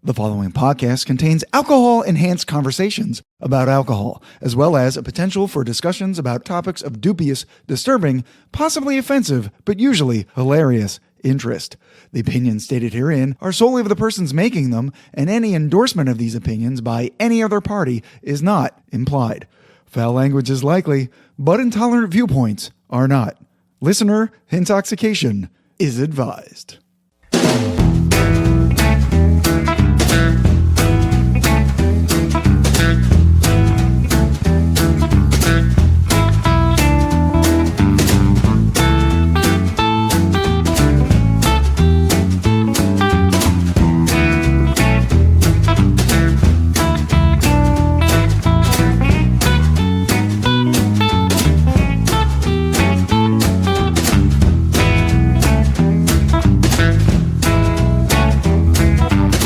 The following podcast contains alcohol-enhanced conversations about alcohol, as well as a potential for discussions about topics of dubious, disturbing, possibly offensive, but usually hilarious interest. The opinions stated herein are solely of the persons making them, and any endorsement of these opinions by any other party is not implied. Foul language is likely, but intolerant viewpoints are not. Listener intoxication is advised.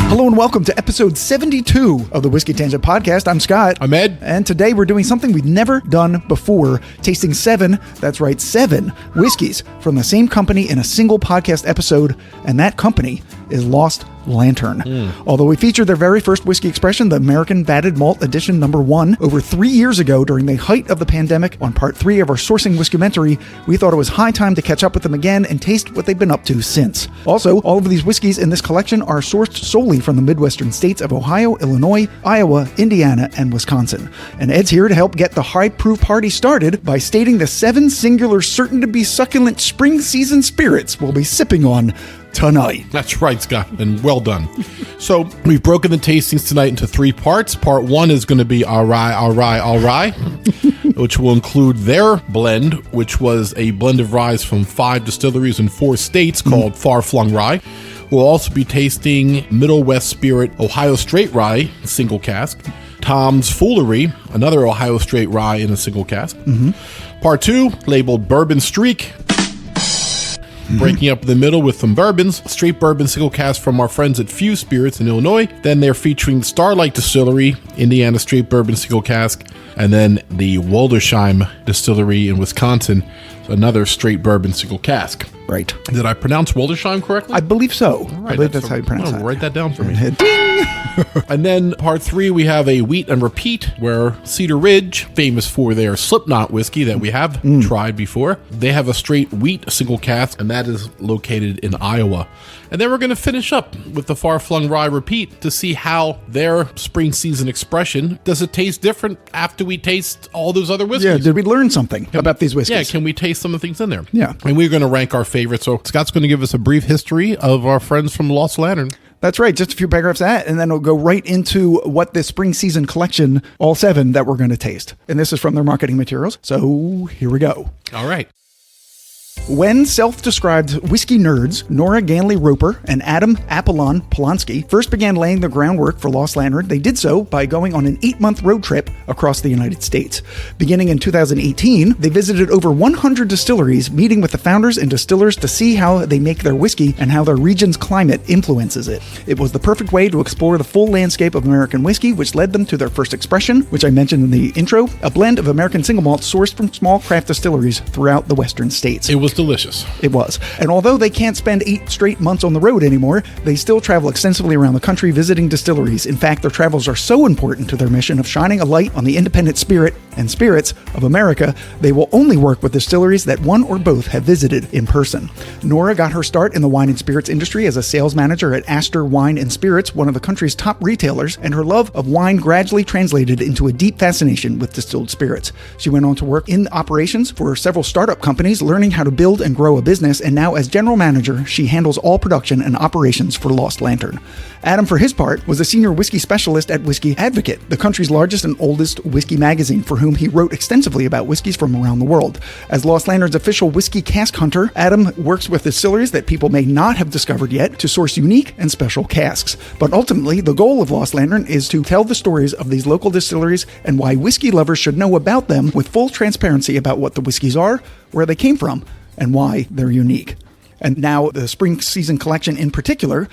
Hello and welcome to episode 72 of the Whiskey Tangent Podcast. I'm Scott. I'm Ed. And today we're doing something we've never done before, tasting seven whiskeys from the same company in a single podcast episode, and that company is Lost Lantern. Although we featured their very first whiskey expression, the American Vatted Malt Edition No. 1, over 3 years ago during the height of the pandemic on part 3 of our Sourcing Whiskumentary, we thought it was high time to catch up with them again and taste what they've been up to since. Also, all of these whiskeys in this collection are sourced solely from the Midwestern states of Ohio, Illinois, Iowa, Indiana, and Wisconsin. And Ed's here to help get the high proof party started by stating the 7 singular certain-to-be succulent spring season spirits we'll be sipping on tonight. That's right, Scott, and well done. So we've broken the tastings tonight into 3 parts. Part 1 is going to be all right, which will include their blend, which was a blend of ryes from 5 distilleries in 4 states called Flung Rye. We'll also be tasting Middle West Spirit Ohio Straight Rye single cask, Tom's Foolery, another Ohio Straight Rye in a single cask. Part 2, labeled Bourbon Streak, breaking up in the middle with some bourbons, straight bourbon single cask from our friends at Few Spirits in Illinois. Then they're featuring Starlight Distillery, Indiana straight bourbon single cask, and then the Wollersheim Distillery in Wisconsin, another straight bourbon single cask. Right. Did I pronounce Wollersheim correctly? I believe so. Right, I believe that's how you pronounce it. Write that down for me. And then part 3, we have a wheat and repeat, where Cedar Ridge, famous for their Slipknot whiskey that we have tried before, they have a straight wheat single cask, and that is located in Iowa. And then we're going to finish up with the Far Flung Rye Repeat to see how their spring season expression, does it taste different after we taste all those other whiskeys? Yeah, did we learn something about these whiskeys? Yeah, can we taste some of the things in there? Yeah. And we're going to rank our favorites. So Scott's going to give us a brief history of our friends from Lost Lantern. That's right. Just a few paragraphs of that, and then we'll go right into what the spring season collection, all 7 that we're going to taste. And this is from their marketing materials. So here we go. All right. When self-described whiskey nerds Nora Ganley Roper and Adam Apollon Polonsky first began laying the groundwork for Lost Lantern, they did so by going on an 8-month road trip across the United States. Beginning in 2018, they visited over 100 distilleries, meeting with the founders and distillers to see how they make their whiskey and how their region's climate influences it. It was the perfect way to explore the full landscape of American whiskey, which led them to their first expression, which I mentioned in the intro, a blend of American Single Malt sourced from small craft distilleries throughout the western states. It was delicious. It was. And although they can't spend 8 straight months on the road anymore, they still travel extensively around the country visiting distilleries. In fact, their travels are so important to their mission of shining a light on the independent spirit and spirits of America, they will only work with distilleries that one or both have visited in person. Nora got her start in the wine and spirits industry as a sales manager at Astor Wine and Spirits, one of the country's top retailers, and her love of wine gradually translated into a deep fascination with distilled spirits. She went on to work in operations for several startup companies, learning how to build and grow a business, and now as general manager, she handles all production and operations for Lost Lantern. Adam, for his part, was a senior whiskey specialist at Whiskey Advocate, the country's largest and oldest whiskey magazine, for whom he wrote extensively about whiskeys from around the world. As Lost Lantern's official whiskey cask hunter, Adam works with distilleries that people may not have discovered yet to source unique and special casks. But ultimately, the goal of Lost Lantern is to tell the stories of these local distilleries and why whiskey lovers should know about them with full transparency about what the whiskeys are, where they came from, and why they're unique. And now the spring season collection in particular.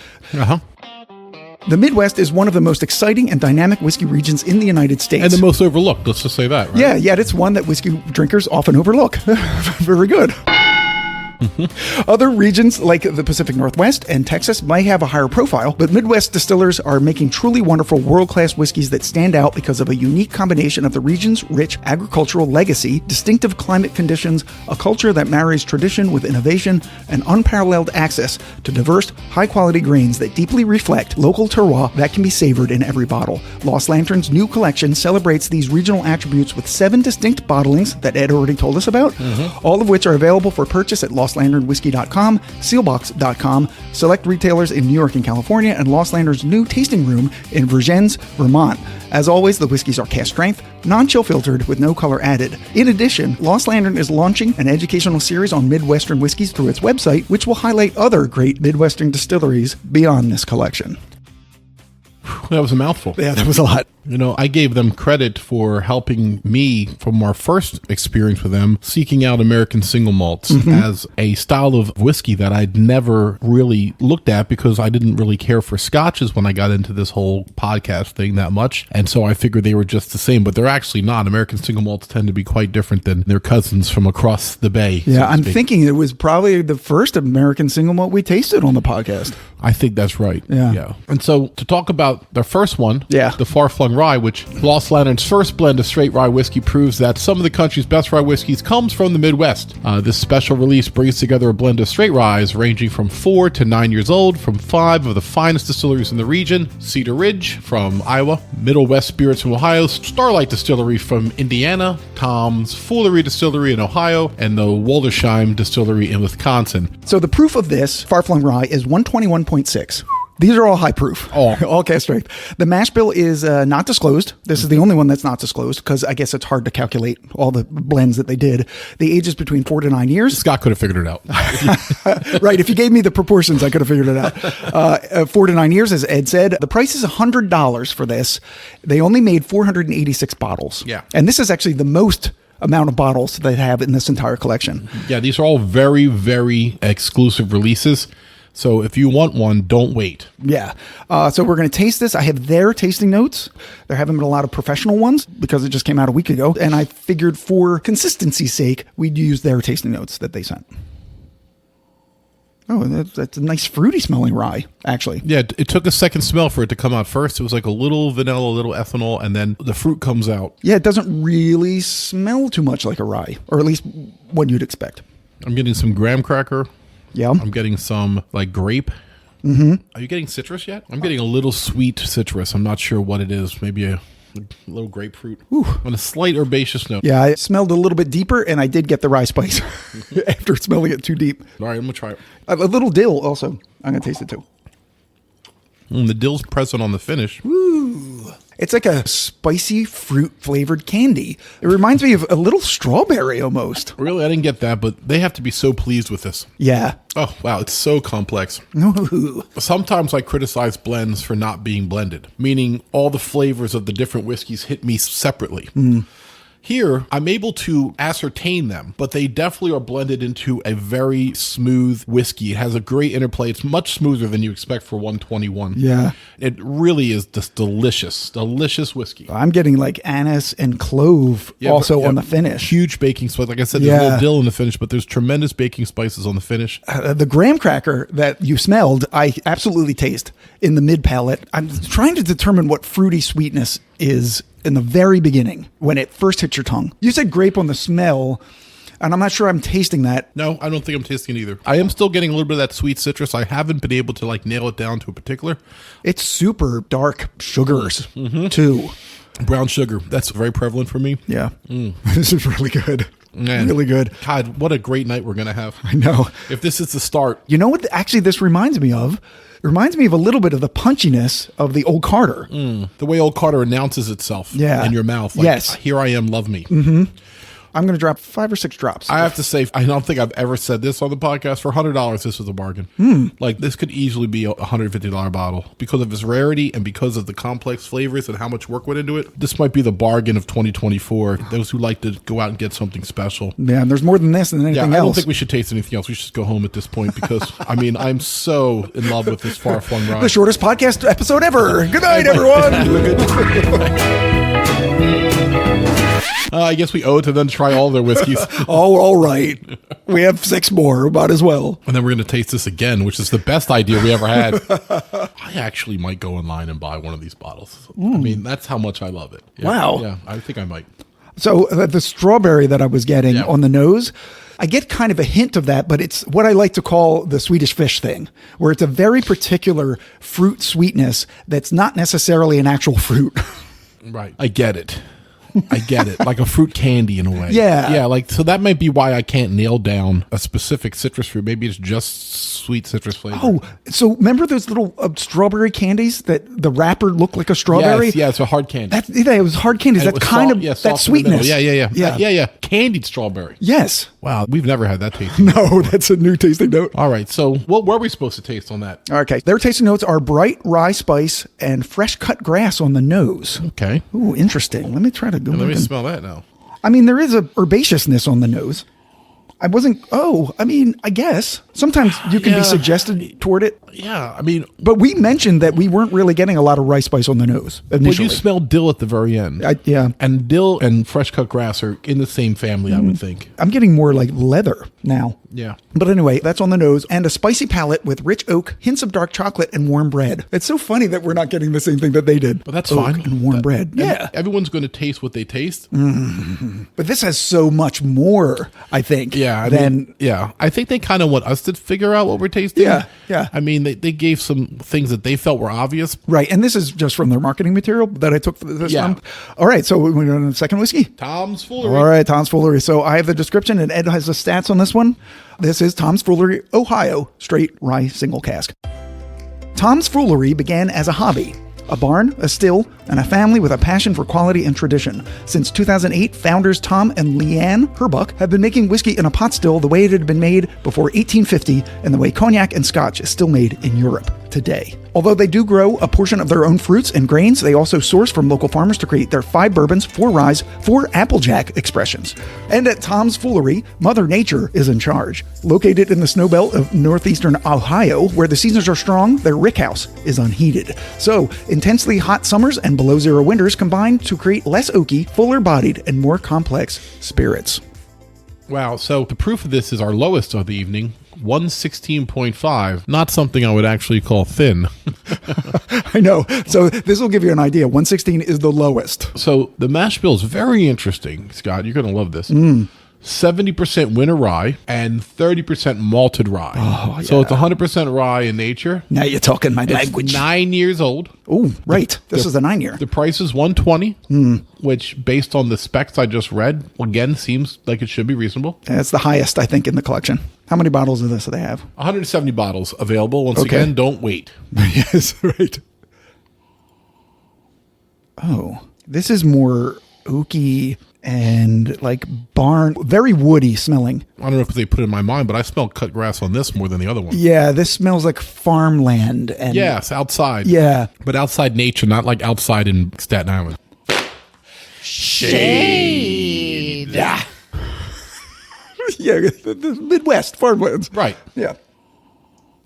The Midwest is one of the most exciting and dynamic whiskey regions in the United States. And the most overlooked, let's just say that, right? Yeah, yet it's one that whiskey drinkers often overlook. Very good. Other regions like the Pacific Northwest and Texas might have a higher profile, but Midwest distillers are making truly wonderful world-class whiskeys that stand out because of a unique combination of the region's rich agricultural legacy, distinctive climate conditions, a culture that marries tradition with innovation, and unparalleled access to diverse, high-quality grains that deeply reflect local terroir that can be savored in every bottle. Lost Lantern's new collection celebrates these regional attributes with 7 distinct bottlings that Ed already told us about, all of which are available for purchase at lostlanternwhiskey.com, sealbox.com, select retailers in New York and California, and Lost Lantern's new tasting room in Vergennes, Vermont. As always, the whiskeys are cask strength, non-chill filtered with no color added. In addition, Lost Lantern is launching an educational series on Midwestern whiskeys through its website, which will highlight other great Midwestern distilleries beyond this collection. That was a mouthful. Yeah, that was a lot. You know, I gave them credit for helping me from our first experience with them, seeking out American Single Malts as a style of whiskey that I'd never really looked at because I didn't really care for scotches when I got into this whole podcast thing that much. And so I figured they were just the same, but they're actually not. American Single Malts tend to be quite different than their cousins from across the bay. Yeah, I'm thinking it was probably the first American Single Malt we tasted on the podcast. I think that's right. Yeah. And so to talk about their first one, Yeah. the Far Flung Rye, which Lost Lantern's first blend of straight rye whiskey proves that some of the country's best rye whiskeys comes from the Midwest. This special release brings together a blend of straight ryes ranging from 4 to 9 years old from 5 of the finest distilleries in the region: Cedar Ridge from Iowa, Middle West Spirits from Ohio, Starlight Distillery from Indiana, Tom's Foolery Distillery in Ohio, and the Wollersheim Distillery in Wisconsin. So the proof of this Far Flung Rye is 121.6. These are all high proof. All cask strength. The mash bill is not disclosed. This is the only one that's not disclosed because I guess it's hard to calculate all the blends that they did. The age is between 4 to 9 years. Scott could have figured it out. Right. If you gave me the proportions, I could have figured it out. 4 to 9 years, as Ed said. The price is $100 for this. They only made 486 bottles. Yeah. And this is actually the most amount of bottles they have in this entire collection. Yeah, these are all very, very exclusive releases. So if you want one, don't wait. Yeah. So we're going to taste this. I have their tasting notes. There haven't been a lot of professional ones because it just came out a week ago. And I figured for consistency's sake, we'd use their tasting notes that they sent. Oh, that's a nice fruity smelling rye, actually. Yeah, it took a second smell for it to come out. First, it was like a little vanilla, a little ethanol, and then the fruit comes out. Yeah, it doesn't really smell too much like a rye, or at least what you'd expect. I'm getting some graham cracker. Yeah. I'm getting some like grape. Are you getting citrus yet? I'm getting a little sweet citrus. I'm not sure what it is. Maybe a little grapefruit. On a slight herbaceous note. Yeah, it smelled a little bit deeper, and I did get the rye spice after smelling it too deep. All right, I'm going to try it. A little dill also. I'm going to taste it too. The dill's present on the finish. Ooh. It's like a spicy fruit flavored candy. It reminds me of a little strawberry almost. Really, I didn't get that, but they have to be so pleased with this. Yeah. Oh, wow, it's so complex. Ooh. Sometimes I criticize blends for not being blended, meaning all the flavors of the different whiskeys hit me separately. Here, I'm able to ascertain them, but they definitely are blended into a very smooth whiskey. It has a great interplay. It's much smoother than you expect for 121. Yeah. It really is just delicious whiskey. I'm getting like anise and clove on the finish. Huge baking spice. Like I said, there's a little dill in the finish, but there's tremendous baking spices on the finish. The graham cracker that you smelled, I absolutely taste in the mid palate. I'm trying to determine what fruity sweetness is in the very beginning when it first hits your tongue. You said grape on the smell, and I'm not sure I'm tasting that. No, I don't think I'm tasting it either. I am still getting a little bit of that sweet citrus. I haven't been able to like nail it down to a particular. It's super dark sugars too. Brown sugar. That's very prevalent for me. Yeah. This is really good. Man, really good. God, what a great night we're going to have. I know. If this is the start. You know what actually this reminds me of? It reminds me of a little bit of the punchiness of the Old Carter. The way Old Carter announces itself in your mouth. Like, yes. Here I am, love me. I'm going to drop 5 or 6 drops. I have to say, I don't think I've ever said this on the podcast. For $100, this was a bargain. Like, this could easily be a $150 bottle. Because of its rarity and because of the complex flavors and how much work went into it, this might be the bargain of 2024. Those who like to go out and get something special. Yeah, and there's more than this than anything else. I don't think we should taste anything else. We should just go home at this point because, I mean, I'm so in love with this Far Flung Rye. The shortest podcast episode ever. Good night, everyone. I guess we owe it to them to try all their whiskeys. Oh, all right. We have 6 more. Might as well. And then we're going to taste this again, which is the best idea we ever had. I actually might go online and buy one of these bottles. I mean, that's how much I love it. Yeah, Wow. Yeah, I think I might. So the strawberry that I was getting on the nose, I get kind of a hint of that, but it's what I like to call the Swedish fish thing, where it's a very particular fruit sweetness that's not necessarily an actual fruit. Right. I get it. Like a fruit candy in a way. Yeah. Yeah, like, so that might be why I can't nail down a specific citrus fruit. Maybe it's just sweet citrus flavor. Oh, so remember those little strawberry candies that the wrapper looked like a strawberry? Yes, yeah, it's a hard candy. It was hard candies. And That's kind of soft that in the sweetness. middle. Yeah. Candied strawberry. Yes. Wow, we've never had that taste. No, that's a new tasting note. All right, so what were we supposed to taste on that? Okay. Their tasting notes are bright rye spice and fresh cut grass on the nose. Okay. Ooh, interesting. Let me try to go. Let me smell that now. I mean, there is a herbaceousness on the nose. I guess sometimes you can be suggested toward it. Yeah, I mean, But we mentioned that we weren't really getting a lot of rice spice on the nose but initially. you smell dill at the very end. Yeah. And dill and fresh cut grass are in the same family, I would think. I'm getting more like leather now. Yeah. But anyway, that's on the nose, and a spicy palate with rich oak, hints of dark chocolate, and warm bread. It's so funny that we're not getting the same thing that they did. But that's Oak fine. And warm bread. Yeah. Everyone's going to taste what they taste. But this has so much more, I think. Yeah. I think they kind of want us to figure out what we're tasting. Yeah. I mean, they gave some things that they felt were obvious. Right. And this is just from their marketing material that I took this from. All right. So we're going to the second whiskey. Tom's Foolery. All right. Tom's Foolery. So I have the description, and Ed has the stats on this one. This is Tom's Foolery, Ohio, straight rye single cask. Tom's Foolery began as a hobby. A barn, a still, and a family with a passion for quality and tradition. Since 2008, founders Tom and Leanne Herbuck have been making whiskey in a pot still the way it had been made before 1850 and the way cognac and scotch is still made in Europe today. Although they do grow a portion of their own fruits and grains, they also source from local farmers to create their 5 bourbons, 4 ryes, 4 applejack expressions. And at Tom's Foolery, Mother Nature is in charge. Located in the snow belt of northeastern Ohio, where the seasons are strong, their rickhouse is unheated. So, intensely hot summers and below zero winters combine to create less oaky, fuller bodied, and more complex spirits. Wow. So the proof of this is our lowest of the evening, 116.5. Not something I would actually call thin. I know. So this will give you an idea. 116 is the lowest. So the mash bill is very interesting, Scott. You're going to love this. 70% winter rye and 30% malted rye. Oh, So it's 100% rye in nature. Now you're talking my It's language. 9 years old. Oh, right. This is a 9-year. The price is $120, which, based on the specs I just read, again, seems like it should be reasonable. That's the highest, I think, in the collection. How many bottles of this do they have? 170 bottles available. Once Okay. again, don't wait. Yes, right. Oh, this is more oaky and like barn, very woody smelling. I don't know if they put it in my mind, but I smell cut grass on this more than the other one. Yeah, this smells like farmland. And Yes, outside. Yeah. But outside nature, not like outside in Staten Island. Shade. Yeah. Yeah, the Midwest, farmlands. Right. Yeah.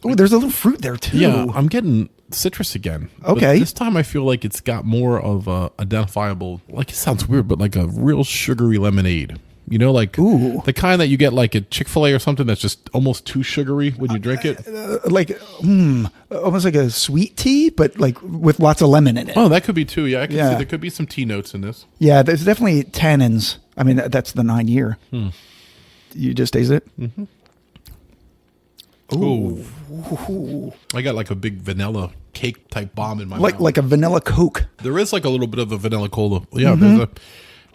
Oh, there's a little fruit there too. Yeah, I'm getting citrus again. But Okay. this time I feel like it's got more of a identifiable, like it sounds weird, but like a real sugary lemonade. You know, like Ooh. the kind that you get like at Chick-fil-A or something that's just almost too sugary when you drink it. Almost like a sweet tea, but like with lots of lemon in it. Oh, that could be too. Yeah, I can Yeah. see there could be some tea notes in this. Yeah, there's definitely tannins. I mean, that's the 9-year. You just taste it? Mm-hmm. Ooh. I got like a big vanilla cake type bomb in my mouth. Like a vanilla Coke. There is like a little bit of a vanilla cola. Yeah, there's a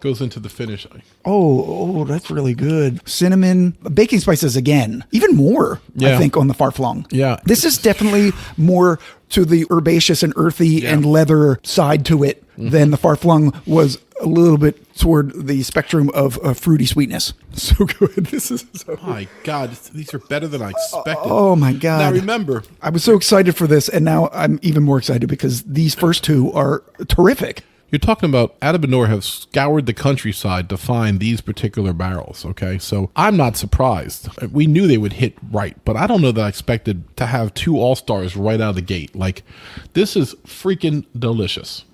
goes into the finish. Oh, that's really good. Cinnamon, baking spices again, even more, I Yeah. think, on the Flung. Yeah. This is definitely more to the herbaceous and earthy and leather side to it than the Flung was a little bit toward the spectrum of fruity sweetness. So good. This is so My God, these are better than I expected. Oh my God. Now remember, I was so excited for this, and now I'm even more excited because these first two are terrific. you're talking about Adabinor have scoured the countryside to find these particular barrels, okay? So I'm not surprised. We knew they would hit right, but I don't know that I expected to have 2 all-stars right out of the gate. Like, this is freaking delicious.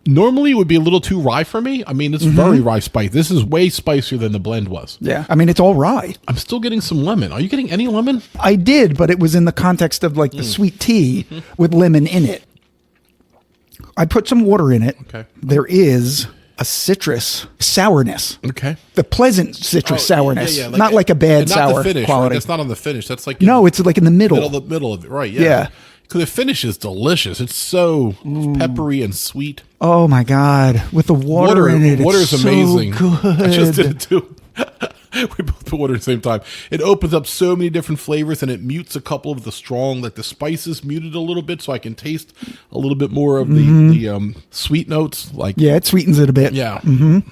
Normally, it would be a little too rye for me. I mean, it's very rye spice. This is way spicier than the blend was. Yeah. I mean, it's all rye. I'm still getting some lemon. Are you getting any lemon? I did, but it was in the context of like the sweet tea with lemon in it. I put some water in it. Okay. There is a citrus sourness. Okay. The pleasant citrus sourness. Yeah, not like a bad not sour the finish, quality. Right? That's not on the finish. That's like No, it's like in the middle. Middle of it. Right. Yeah. Because the finish is delicious. It's so peppery and sweet. Oh my God. With the water in it. Water is it's amazing. So good. I just did it too. We both put water at the same time. It opens up so many different flavors, and it mutes a couple of the strong, like the spices muted a little bit, so I can taste a little bit more of the sweet notes. Like Yeah, it sweetens it a bit. yeah,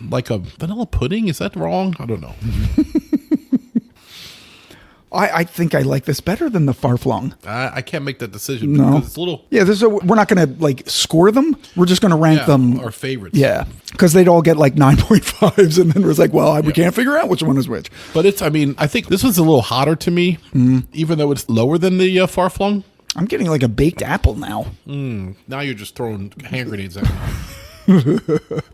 like a vanilla pudding. Is that wrong? I don't know. I think I like this better than the Flung. I can't make that decision No. because it's a little Yeah, we're not going to like score them. We're just going to rank them. our favorites. Yeah, because they'd all get like 9.5s, and then it was like, well, we can't figure out which one is which. But I mean, I think this was a little hotter to me, even though it's lower than the Flung. I'm getting like a baked apple now. Now you're just throwing hand grenades at me.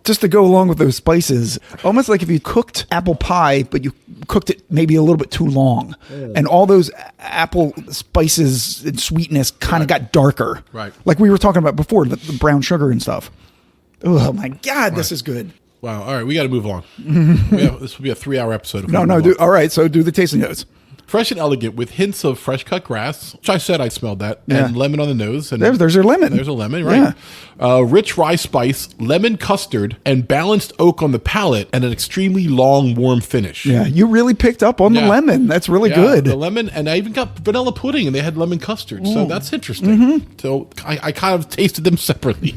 Just to go along with those spices, almost like if you cooked apple pie, but you cooked it maybe a little bit too long, and all those apple spices and sweetness kind of got darker. Right. Like we were talking about before, the brown sugar and stuff. Oh my God, this is good. Wow. All right, we got to move on. This will be a 3-hour episode. if we No, move on. all right, so do the tasting notes. Fresh and elegant with hints of fresh cut grass, which I said I smelled that, Yeah. and lemon on the nose. And There's your lemon. There's a lemon, right? Rich rye spice, lemon custard, and balanced oak on the palate, and an extremely long, warm finish. Yeah, you really picked up on the Yeah. lemon. That's really Yeah, good. The lemon, and I even got vanilla pudding, and they had lemon custard, so that's interesting. So I kind of tasted them separately,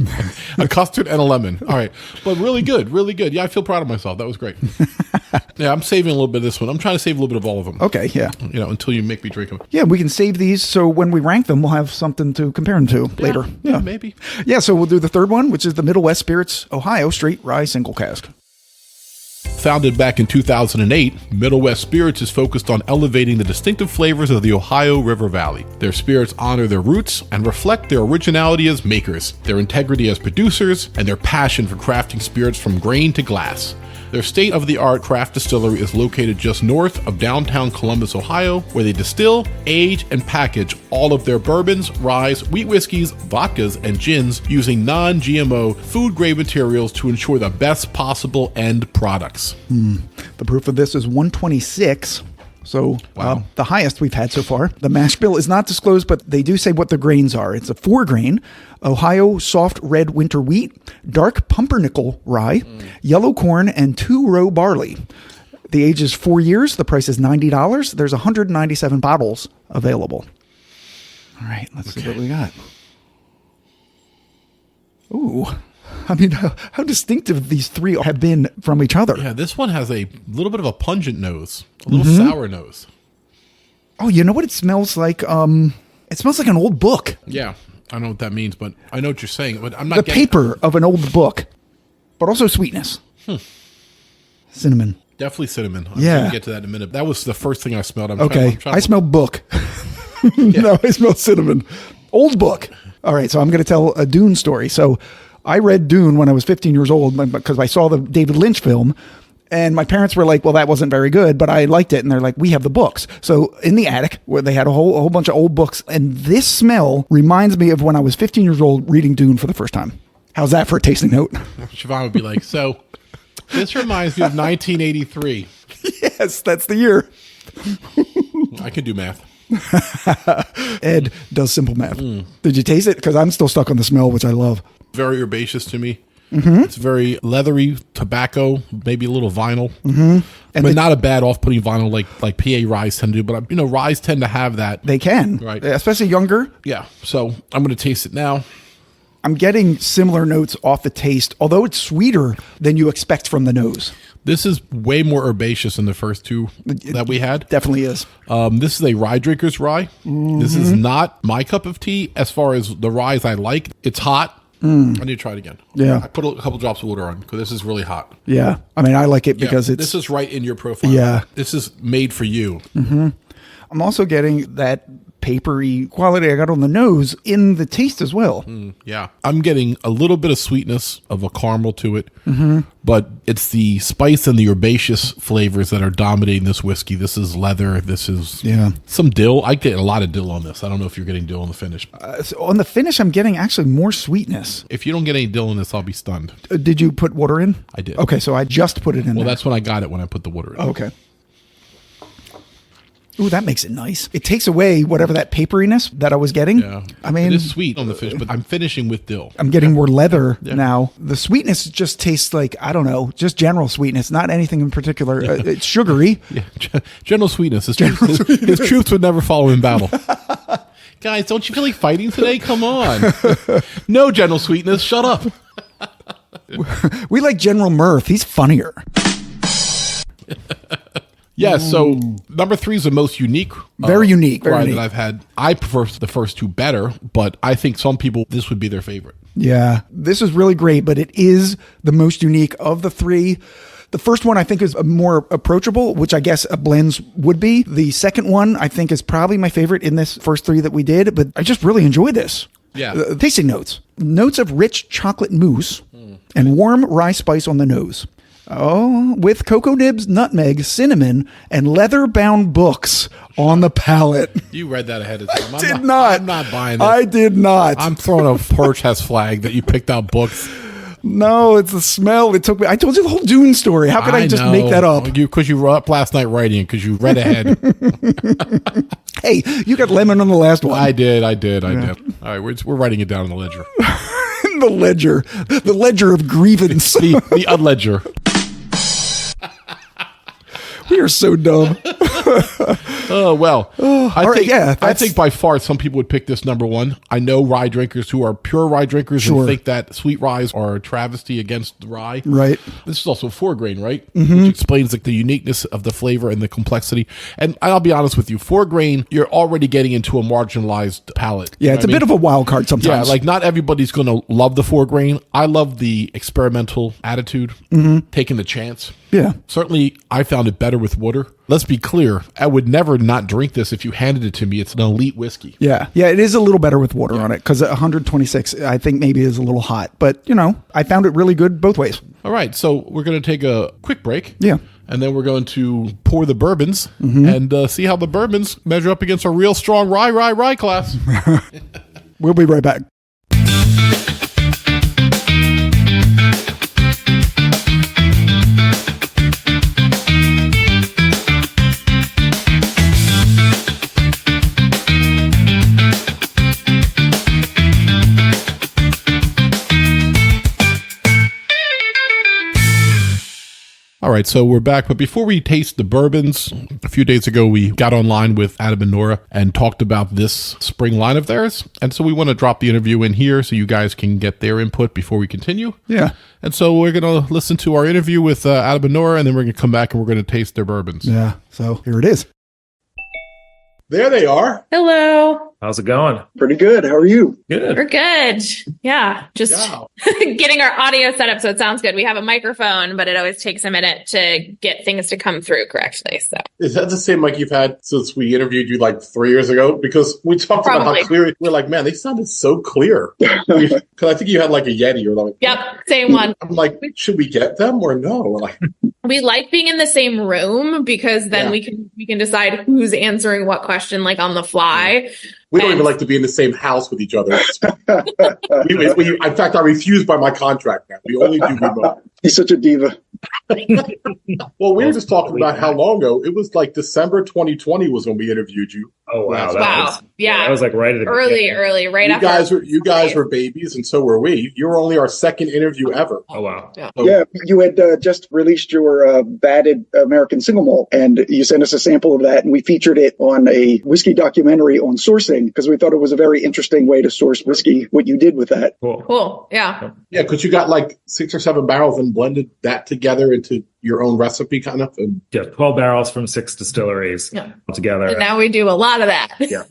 a custard and a lemon. All right, but really good, really good. Yeah, I feel proud of myself. That was great. Yeah, I'm saving a little bit of this one. I'm trying to save a little bit of all of them. Okay, yeah. Until you make me drink them. Yeah, we can save these so when we rank them, we'll have something to compare them to later. Yeah, maybe. Yeah, so we'll do the third one, which is the Middle West Spirits Ohio Straight Rye Single Cask. Founded back in 2008, Middle West Spirits is focused on elevating the distinctive flavors of the Ohio River Valley. Their spirits honor their roots and reflect their originality as makers, their integrity as producers, and their passion for crafting spirits from grain to glass. Their state-of-the-art craft distillery is located just north of downtown Columbus, Ohio, where they distill, age, and package all of their bourbons, ryes, wheat whiskeys, vodkas, and gins using non-GMO food-grade materials to ensure the best possible end products. The proof of this is 126. So Wow. the highest we've had so far. The mash bill is not disclosed, but they do say what the grains are. It's a 4-grain Ohio soft red winter wheat, dark pumpernickel rye, yellow corn, and 2-row barley. The age is 4 years. The price is $90. There's 197 bottles available. All right, let's see what we got. Ooh. I mean, how distinctive these three have been from each other. Yeah, this one has a little bit of a pungent nose, a little sour nose. Oh, you know what it smells like? It smells like an old book. Yeah, I don't know what that means, but I know what you're saying. But I'm not The getting paper of an old book, but also sweetness. Cinnamon. Definitely cinnamon. I'm Yeah. going to get to that in a minute. That was the first thing I smelled. Okay, I smell book. No, I smell cinnamon. Old book. All right, so I'm going to tell a Dune story. So I read Dune when I was 15 years old because I saw the David Lynch film. And my parents were like, well, that wasn't very good, but I liked it. And they're like, we have the books. So in the attic where they had a whole bunch of old books. And this smell reminds me of when I was 15 years old reading Dune for the first time. How's that for a tasting note? Siobhan would be like, so this reminds me of 1983. Yes, that's the year. I can do math. Ed does simple math. Did you taste it? Because I'm still stuck on the smell, which I love. Very herbaceous to me. It's very leathery, tobacco, maybe a little vinyl. But not a bad off-putting vinyl like PA ryes tend to do. But, ryes tend to have that. They can. Right. Especially younger. Yeah. So I'm going to taste it now. I'm getting similar notes off the taste, although it's sweeter than you expect from the nose. This is way more herbaceous than the first two that we had. Definitely is. This is a rye drinker's rye. This is not my cup of tea as far as the ryes I like. It's hot. I need to try it again. Yeah. I put a couple drops of water on because this is really hot. Yeah. I mean, I like it because it's... This is right in your profile. Yeah. This is made for you. I'm also getting that papery quality I got on the nose in the taste as well. Yeah. I'm getting a little bit of sweetness of a caramel to it, but it's the spice and the herbaceous flavors that are dominating this whiskey. This is leather. This is some dill. I get a lot of dill on this. I don't know if you're getting dill on the finish. So on the finish, I'm getting actually more sweetness. If you don't get any dill in this, I'll be stunned. Did you put water in? I did. Okay, so I just put it in. Well, there. that's when I got it, when I put the water in. Okay. Ooh, that makes it nice. It takes away whatever that paperiness that I was getting. Yeah. I mean, it is sweet on the finish, but I'm finishing with dill. I'm getting more leather now. The sweetness just tastes like, I don't know, just general sweetness, not anything in particular. It's sugary. Yeah, general sweetness. His truth would never follow in battle. Guys, don't you feel like fighting today? Come on. No general sweetness. Shut up. We like General Mirth. He's funnier. Yeah, so number 3 is the most unique. Very unique. Very rye unique. that I've had. I prefer the first 2 better, but I think some people, this would be their favorite. Yeah, this is really great, but it is the most unique of the 3. The first one I think is more approachable, which I guess a blends would be. The second one I think is probably my favorite in this first 3 that we did, but I just really enjoyed this. Yeah. Tasting notes. Notes of rich chocolate mousse and warm rye spice on the nose. Oh, with cocoa nibs, nutmeg, cinnamon, and leather-bound books on the palate. You read that ahead of time. I'm not buying it. I did not. I'm throwing a protest flag that you picked out books. No, it's the smell. It took me. I told you the whole Dune story. How could I just make that up? Because you were up last night writing, because you read ahead. Hey, you got lemon on the last one. I did. All right, we're writing it down in the ledger. The ledger of grievance. the unledger. We are so dumb. Oh, well. I think by far some people would pick this number 1. I know rye drinkers who are pure rye drinkers and think that sweet ryes are a travesty against the rye. Right. This is also 4-grain, right? Which explains like the uniqueness of the flavor and the complexity. And I'll be honest with you, 4-grain, you're already getting into a marginalized palate. Yeah, it's a bit of a wild card sometimes. Yeah, like not everybody's going to love the 4-grain. I love the experimental attitude, taking the chance. Yeah. Certainly, I found it better with water. Let's be clear. I would never not drink this if you handed it to me. It's an elite whiskey. Yeah. Yeah, it is a little better with water on it because 126, I think maybe is a little hot. But, I found it really good both ways. All right. So we're going to take a quick break. Yeah. And then we're going to pour the bourbons and see how the bourbons measure up against a real strong rye class. We'll be right back. All right, so we're back. But before we taste the bourbons, a few days ago, we got online with Adam and Nora and talked about this spring line of theirs. And so we want to drop the interview in here so you guys can get their input before we continue. Yeah. And so we're going to listen to our interview with Adam and Nora, and then we're going to come back and we're going to taste their bourbons. Yeah. So here it is. There they are. Hello. How's it going? Pretty good. How are you? Good. We're good. Yeah. Just getting our audio set up so it sounds good. We have a microphone, but it always takes a minute to get things to come through correctly. So is that the same mic you've had since we interviewed you like 3 years ago? Because we talked about how clear we're like, man, they sounded so clear. Because I think you had like a Yeti or like. Yep, same one. I'm like, should we get them or no? Like, we like being in the same room because then we can decide who's answering what question like on the fly. We don't even like to be in the same house with each other. In fact, I refuse by my contract now. We only do remote. He's such a diva. Well, we were just talking about how long ago. It was like December 2020 was when we interviewed you. Oh, wow. That was like right at the early, right after. You guys were babies, and so were we. You were only our second interview ever. Oh, wow. Yeah, you had just released your batted American Single Malt, and you sent us a sample of that, and we featured it on a whiskey documentary on sourcing because we thought it was a very interesting way to source whiskey, what you did with that. Cool. Yeah. Yeah, because you got like 6 or 7 barrels and blended that together into your own recipe kind of. And 12 barrels from 6 distilleries together. And now we do a lot of that. Yeah.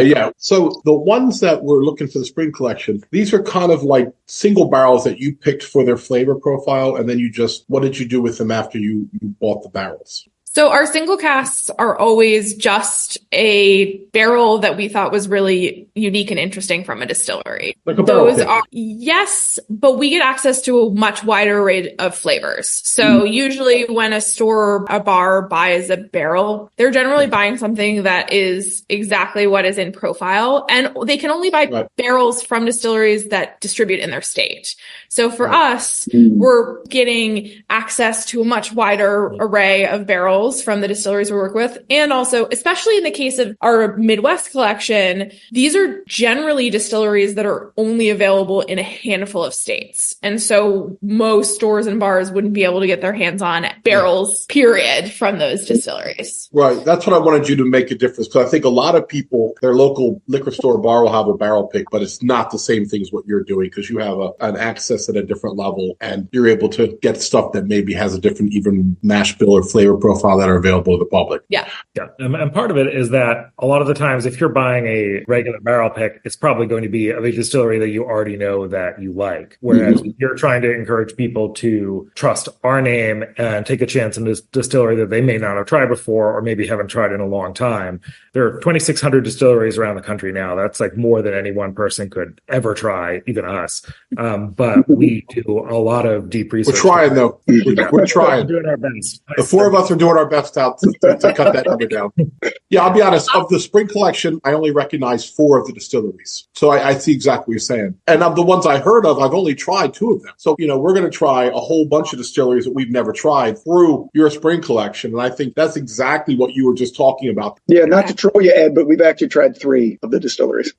Yeah. So the ones that we're looking for the spring collection, these are kind of like single barrels that you picked for their flavor profile. And then what did you do with them after you bought the barrels? So our single casks are always just a barrel that we thought was really unique and interesting from a distillery. Like a barrel pick. Yes, but we get access to a much wider array of flavors. So usually when a store or a bar buys a barrel, they're generally buying something that is exactly what is in profile. And they can only buy barrels from distilleries that distribute in their state. So for us, we're getting access to a much wider array of barrels from the distilleries we work with. And also, especially in the case of our Midwest collection, these are generally distilleries that are only available in a handful of states. And so most stores and bars wouldn't be able to get their hands on barrels, period, from those distilleries. Right. That's what I wanted you to make a difference. Because I think a lot of people, their local liquor store bar will have a barrel pick, but it's not the same thing as what you're doing because you have an access at a different level and you're able to get stuff that maybe has a different even mash bill or flavor profile that are available to the public. Yeah. And part of it is that a lot of the times, if you're buying a regular barrel pick, it's probably going to be of a distillery that you already know that you like. Whereas you're trying to encourage people to trust our name and take a chance in this distillery that they may not have tried before or maybe haven't tried in a long time. There are 2,600 distilleries around the country now. That's like more than any one person could ever try, even us. But we do a lot of deep research. We're trying, though. We're trying. We're doing our best. The four of us are doing our best out to cut that number down. Yeah, I'll be honest. Of the spring collection, I only recognize 4 of the distilleries. So I see exactly what you're saying. And of the ones I heard of, I've only tried 2 of them. So, we're going to try a whole bunch of distilleries that we've never tried through your spring collection. And I think that's exactly what you were just talking about. Yeah, not to troll you, Ed, but we've actually tried 3 of the distilleries.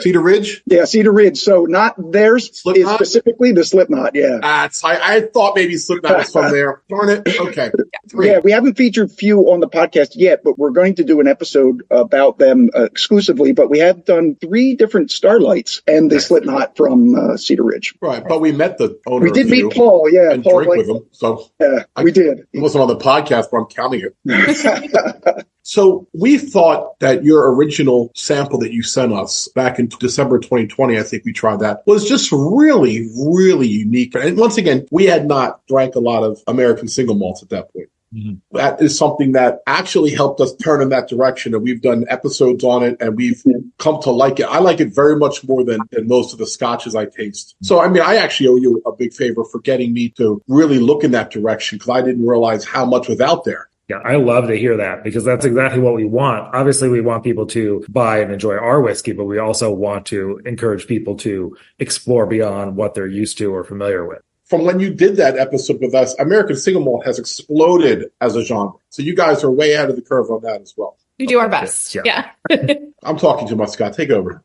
Cedar Ridge? Yeah, Cedar Ridge. So not theirs is specifically the Slipknot, yeah. I thought maybe Slipknot was from there. Darn it. Okay. 3. Yeah, we haven't featured few on the podcast yet, but we're going to do an episode about them exclusively. But we have done 3 different Starlights and the Slipknot from Cedar Ridge. Right, but we met the owner. We did meet Paul, yeah. And Paul drink with him. So yeah, we did. It wasn't on the podcast, but I'm counting it. So we thought that your original sample that you sent us back in December 2020, I think we tried that, was just really, really unique. And once again, we had not drank a lot of American Single Malts at that point. Mm-hmm. That is something that actually helped us turn in that direction. And we've done episodes on it and we've come to like it. I like it very much more than most of the scotches I taste. So, I actually owe you a big favor for getting me to really look in that direction because I didn't realize how much was out there. Yeah, I love to hear that because that's exactly what we want. Obviously, we want people to buy and enjoy our whiskey, but we also want to encourage people to explore beyond what they're used to or familiar with. From when you did that episode with us, American Single Malt has exploded as a genre. So you guys are way ahead of the curve on that as well. We do our best. Yeah. I'm talking too much, Scott. Take over.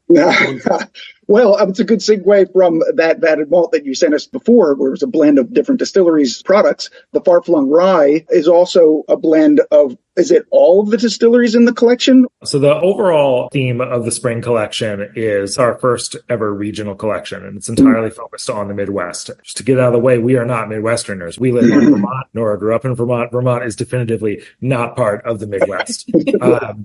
Well, it's a good segue from that vatted malt that you sent us before, where it was a blend of different distilleries' products. The Flung Rye is also a blend of, is it all of the distilleries in the collection? So the overall theme of the spring collection is our first ever regional collection, and it's entirely focused on the Midwest. Just to get out of the way, we are not Midwesterners. We live in Vermont. Nora grew up in Vermont. Vermont is definitively not part of the Midwest.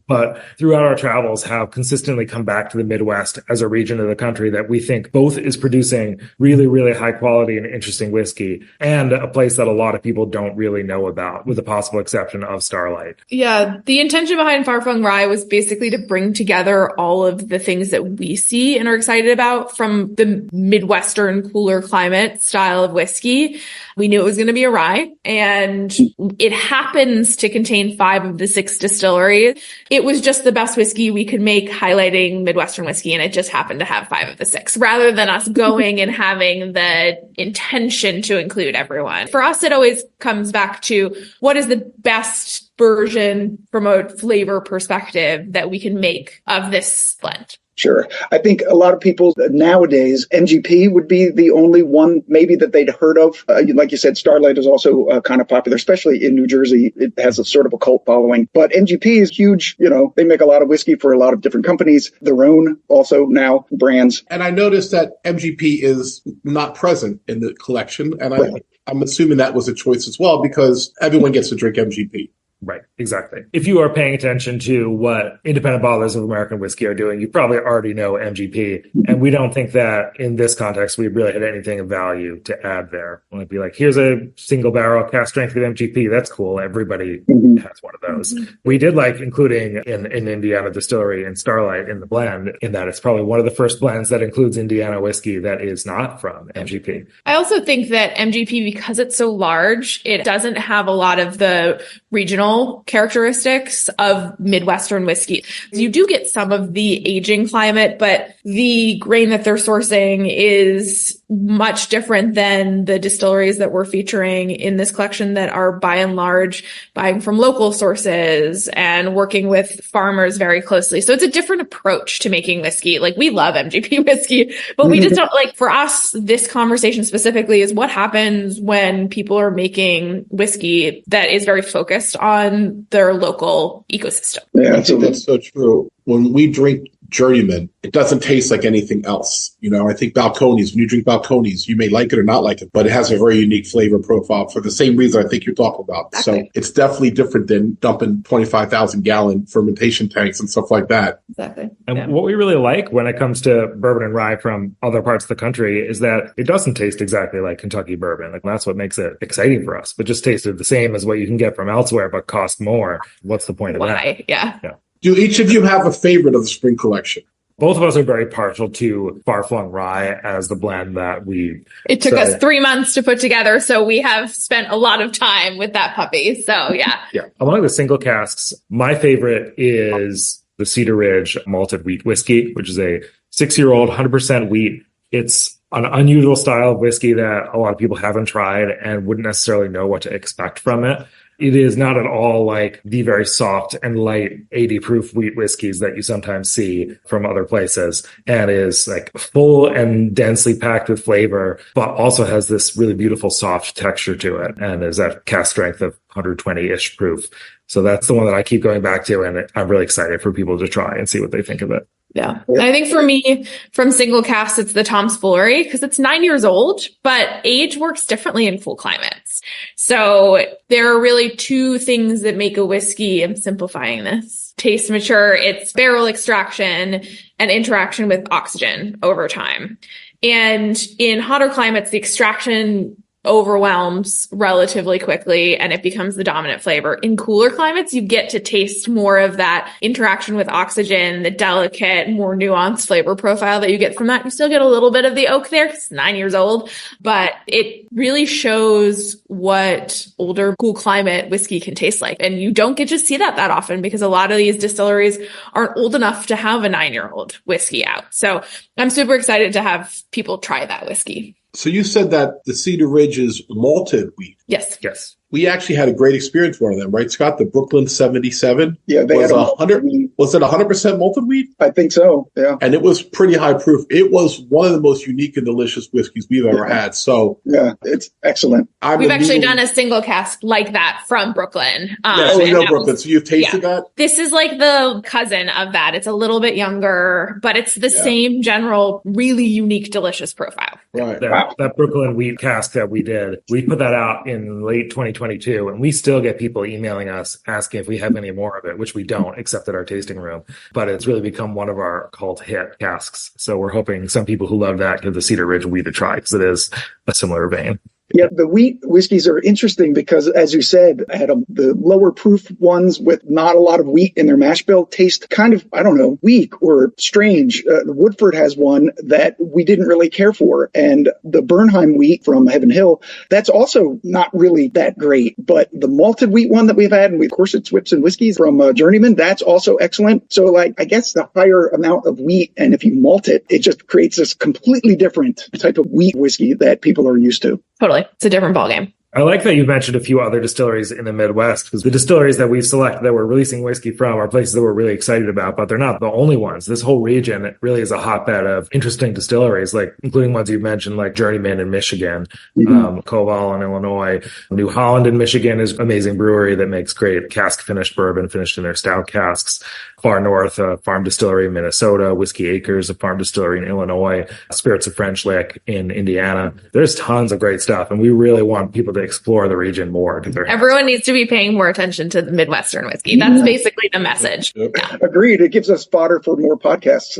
But throughout our travels have consistently come back to the Midwest as a region of the country that we think both is producing really, really high quality and interesting whiskey and a place that a lot of people don't really know about, with the possible exception of Starlight. Yeah, the intention behind Flung Rye was basically to bring together all of the things that we see and are excited about from the Midwestern cooler climate style of whiskey. We knew it was going to be a rye, and it happens to contain 5 of the 6 distilleries. It was just the best whiskey we could make highlighting Midwestern whiskey, and it just happened to have 5 of the 6, rather than us going and having the intention to include everyone. For us, it always comes back to what is the best version from a flavor perspective that we can make of this blend. Sure. I think a lot of people nowadays, MGP would be the only one maybe that they'd heard of. Like you said, Starlight is also kind of popular, especially in New Jersey. It has a sort of a cult following. But MGP is huge. They make a lot of whiskey for a lot of different companies, their own also now brands. And I noticed that MGP is not present in the collection. And I'm assuming that was a choice as well because everyone gets to drink MGP. Right, exactly. If you are paying attention to what independent bottlers of American whiskey are doing, you probably already know MGP. And we don't think that in this context, we really had anything of value to add there. We'd be like, here's a single barrel cask strength with MGP. That's cool. Everybody has one of those. We did like including in Indiana Distillery and Starlight in the blend, in that it's probably one of the first blends that includes Indiana whiskey that is not from MGP. I also think that MGP, because it's so large, it doesn't have a lot of the regional characteristics of Midwestern whiskey. You do get some of the aging climate, but the grain that they're sourcing is much different than the distilleries that we're featuring in this collection that are by and large buying from local sources and working with farmers very closely. So it's a different approach to making whiskey. Like, we love MGP whiskey, but we just don't like, for us, this conversation specifically is what happens when people are making whiskey that is very focused on their local ecosystem. Yeah, I think that's so true. When we drink Journeyman, it doesn't taste like anything else. You know, I think Balcones, when you drink Balcones, you may like it or not like it, but it has a very unique flavor profile for the same reason I think you're talking about. Exactly. So it's definitely different than dumping 25,000 gallon fermentation tanks and stuff like that. Exactly. And what we really like when it comes to bourbon and rye from other parts of the country is that it doesn't taste exactly like Kentucky bourbon. Like, that's what makes it exciting for us. But just tasted the same as what you can get from elsewhere, but cost more. What's the point of that? Why? Yeah. Do each of you have a favorite of the spring collection? Both of us are very partial to Flung Rye as the blend that we... It took us 3 months to put together, so we have spent a lot of time with that puppy. So, yeah. Yeah. Among the single casks, my favorite is the Cedar Ridge malted wheat whiskey, which is a 6-year-old 100% wheat. It's an unusual style of whiskey that a lot of people haven't tried and wouldn't necessarily know what to expect from it. It is not at all like the very soft and light 80 proof wheat whiskeys that you sometimes see from other places, and is like full and densely packed with flavor, but also has this really beautiful soft texture to it, and is at cask strength of 120-ish proof. So that's the one that I keep going back to, and I'm really excited for people to try and see what they think of it. Yeah. And I think for me, from single casks, it's the Tom's Foolery, because it's 9 years old, but age works differently in cool climates. So there are really two things that make a whiskey, I'm simplifying this, taste mature. It's barrel extraction and interaction with oxygen over time. And in hotter climates, the extraction overwhelms relatively quickly and it becomes the dominant flavor. In cooler climates, you get to taste more of that interaction with oxygen, the delicate, more nuanced flavor profile that you get from that. You still get a little bit of the oak there, 'cause it's 9 years old, but it really shows what older cool climate whiskey can taste like. And you don't get to see that often, because a lot of these distilleries aren't old enough to have a 9-year-old whiskey out. So I'm super excited to have people try that whiskey. So you said that the Cedar Ridge is malted wheat. Yes. Yes. We actually had a great experience with one of them, right, Scott? The Brooklyn 77. Yeah, they was had 100. Was it 100% malted wheat? I think so. Yeah. And it was pretty high proof. It was one of the most unique and delicious whiskeys we've ever had. So yeah, it's excellent. We've actually done a single cask like that from Brooklyn. Brooklyn. So you've tasted that? This is like the cousin of that. It's a little bit younger, but it's the same general, really unique, delicious profile. Right. That Brooklyn wheat cask that we did, we put that out in late 2022, and we still get people emailing us asking if we have any more of it, which we don't, except at our tasting room. But it's really become one of our cult hit casks. So we're hoping some people who love that give the Cedar Ridge wheat a try, because it is a similar vein. Yeah, the wheat whiskeys are interesting because, as you said, the lower proof ones with not a lot of wheat in their mash bill taste kind of, I don't know, weak or strange. Woodford has one that we didn't really care for. And the Bernheim wheat from Heaven Hill, that's also not really that great. But the malted wheat one that we've had, and of course it's Whips and Whiskeys from Journeyman, that's also excellent. So like, I guess the higher amount of wheat, and if you malt it, it just creates this completely different type of wheat whiskey that people are used to. Totally. It's a different ballgame. I like that you mentioned a few other distilleries in the Midwest, because the distilleries that we've selected that we're releasing whiskey from are places that we're really excited about, but they're not the only ones. This whole region really is a hotbed of interesting distilleries, like including ones you've mentioned, like Journeyman in Michigan, Koval in Illinois. New Holland in Michigan is an amazing brewery that makes great cask finished bourbon finished in their stout casks. far north, a farm distillery in Minnesota, Whiskey Acres, a farm distillery in Illinois, Spirits of French Lick in Indiana. There's tons of great stuff, and we really want people to explore the region more. Everyone needs to be paying more attention to the Midwestern whiskey. That's basically the message. Yep. Yeah. Agreed. It gives us fodder for more podcasts.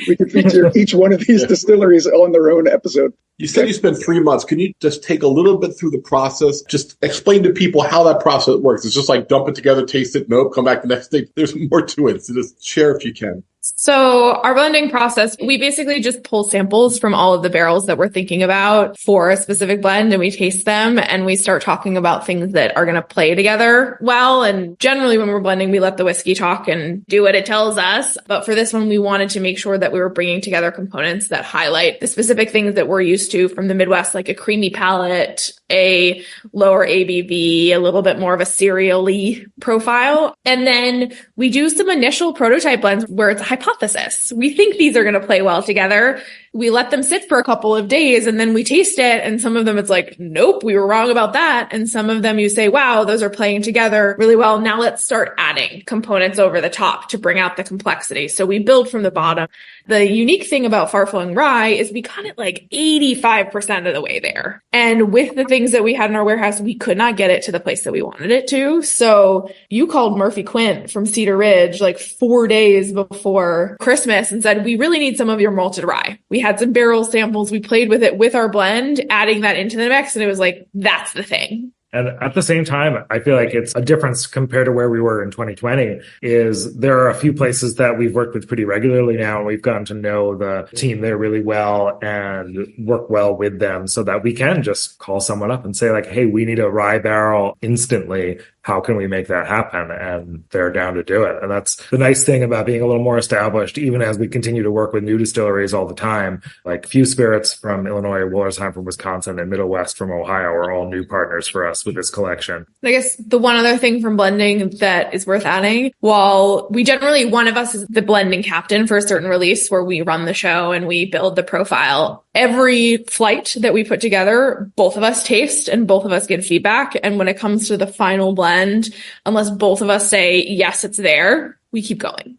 We could feature each one of these distilleries on their own episode. You said you spent 3 months. Can you just take a little bit through the process? Just explain to people how that process works. It's just like dump it together, taste it, nope, come back the next day. There's more to it. So just share if you can. So our blending process, we basically just pull samples from all of the barrels that we're thinking about for a specific blend, and we taste them and we start talking about things that are going to play together well. And generally when we're blending, we let the whiskey talk and do what it tells us. But for this one, we wanted to make sure that we were bringing together components that highlight the specific things that we're used to from the Midwest, like a creamy palate, a lower ABV, a little bit more of a cereal-y profile. And then we do some initial prototype blends where it's a hypothesis. We think these are going to play well together. We let them sit for a couple of days and then we taste it. And some of them it's like, nope, we were wrong about that. And some of them you say, wow, those are playing together really well. Now let's start adding components over the top to bring out the complexity. So we build from the bottom. The unique thing about far-flung rye is we got it like 85% of the way there. And with the things that we had in our warehouse, we could not get it to the place that we wanted it to. So you called Murphy Quint from Cedar Ridge like 4 days before Christmas and said, we really need some of your malted rye. We had some barrel samples. We played with it with our blend, adding that into the mix. And it was like, that's the thing. And at the same time, I feel like it's a difference compared to where we were in 2020 is there are a few places that we've worked with pretty regularly now. And we've gotten to know the team there really well and work well with them so that we can just call someone up and say like, hey, we need a rye barrel instantly. How can we make that happen? And they're down to do it. And that's the nice thing about being a little more established, even as we continue to work with new distilleries all the time. Like Few Spirits from Illinois, Wollersheim from Wisconsin, and Middle West from Ohio are all new partners for us with this collection. I guess the one other thing from blending that is worth adding, while we generally, one of us is the blending captain for a certain release where we run the show and we build the profile. Every flight that we put together, both of us taste and both of us give feedback. And when it comes to the final blend, unless both of us say, yes, it's there, we keep going.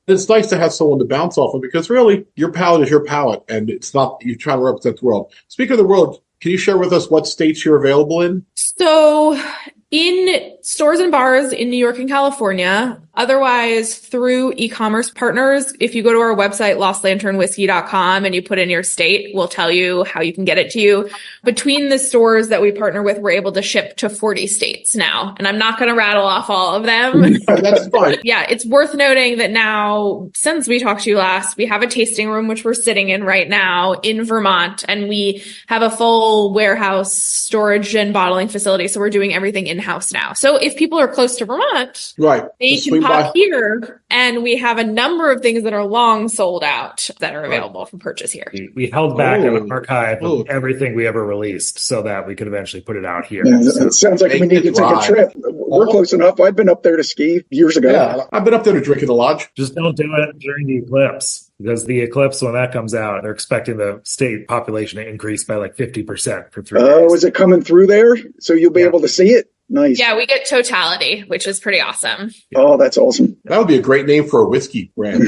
It's nice to have someone to bounce off of because really your palate is your palate and it's not, you're trying to represent the world. Speaking of the world, can you share with us what states you're available in? So in stores and bars in New York and California, otherwise through e-commerce partners, if you go to our website, lostlanternwhiskey.com, and you put in your state, we'll tell you how you can get it to you. Between the stores that we partner with, we're able to ship to 40 states now. And I'm not going to rattle off all of them. That's fine. Yeah, it's worth noting that now, since we talked to you last, we have a tasting room, which we're sitting in right now in Vermont, and we have a full warehouse, storage, and bottling facility. So we're doing everything in-house now. So if people are close to Vermont, right, they can pop here, and we have a number of things that are long sold out that are available for purchase here. We held back an archive of everything we ever released so that we could eventually put it out here. Yeah, it sounds like we need to take a trip. We're close enough. I've been up there to ski years ago. Yeah, I've been up there to drink in the lodge. Just don't do it during the eclipse. Because the eclipse, when that comes out, they're expecting the state population to increase by like 50% for 3 days. Oh, is it coming through there? So you'll be able to see it? Nice. Yeah, we get totality, which is pretty awesome. Oh, that's awesome. That would be a great name for a whiskey brand.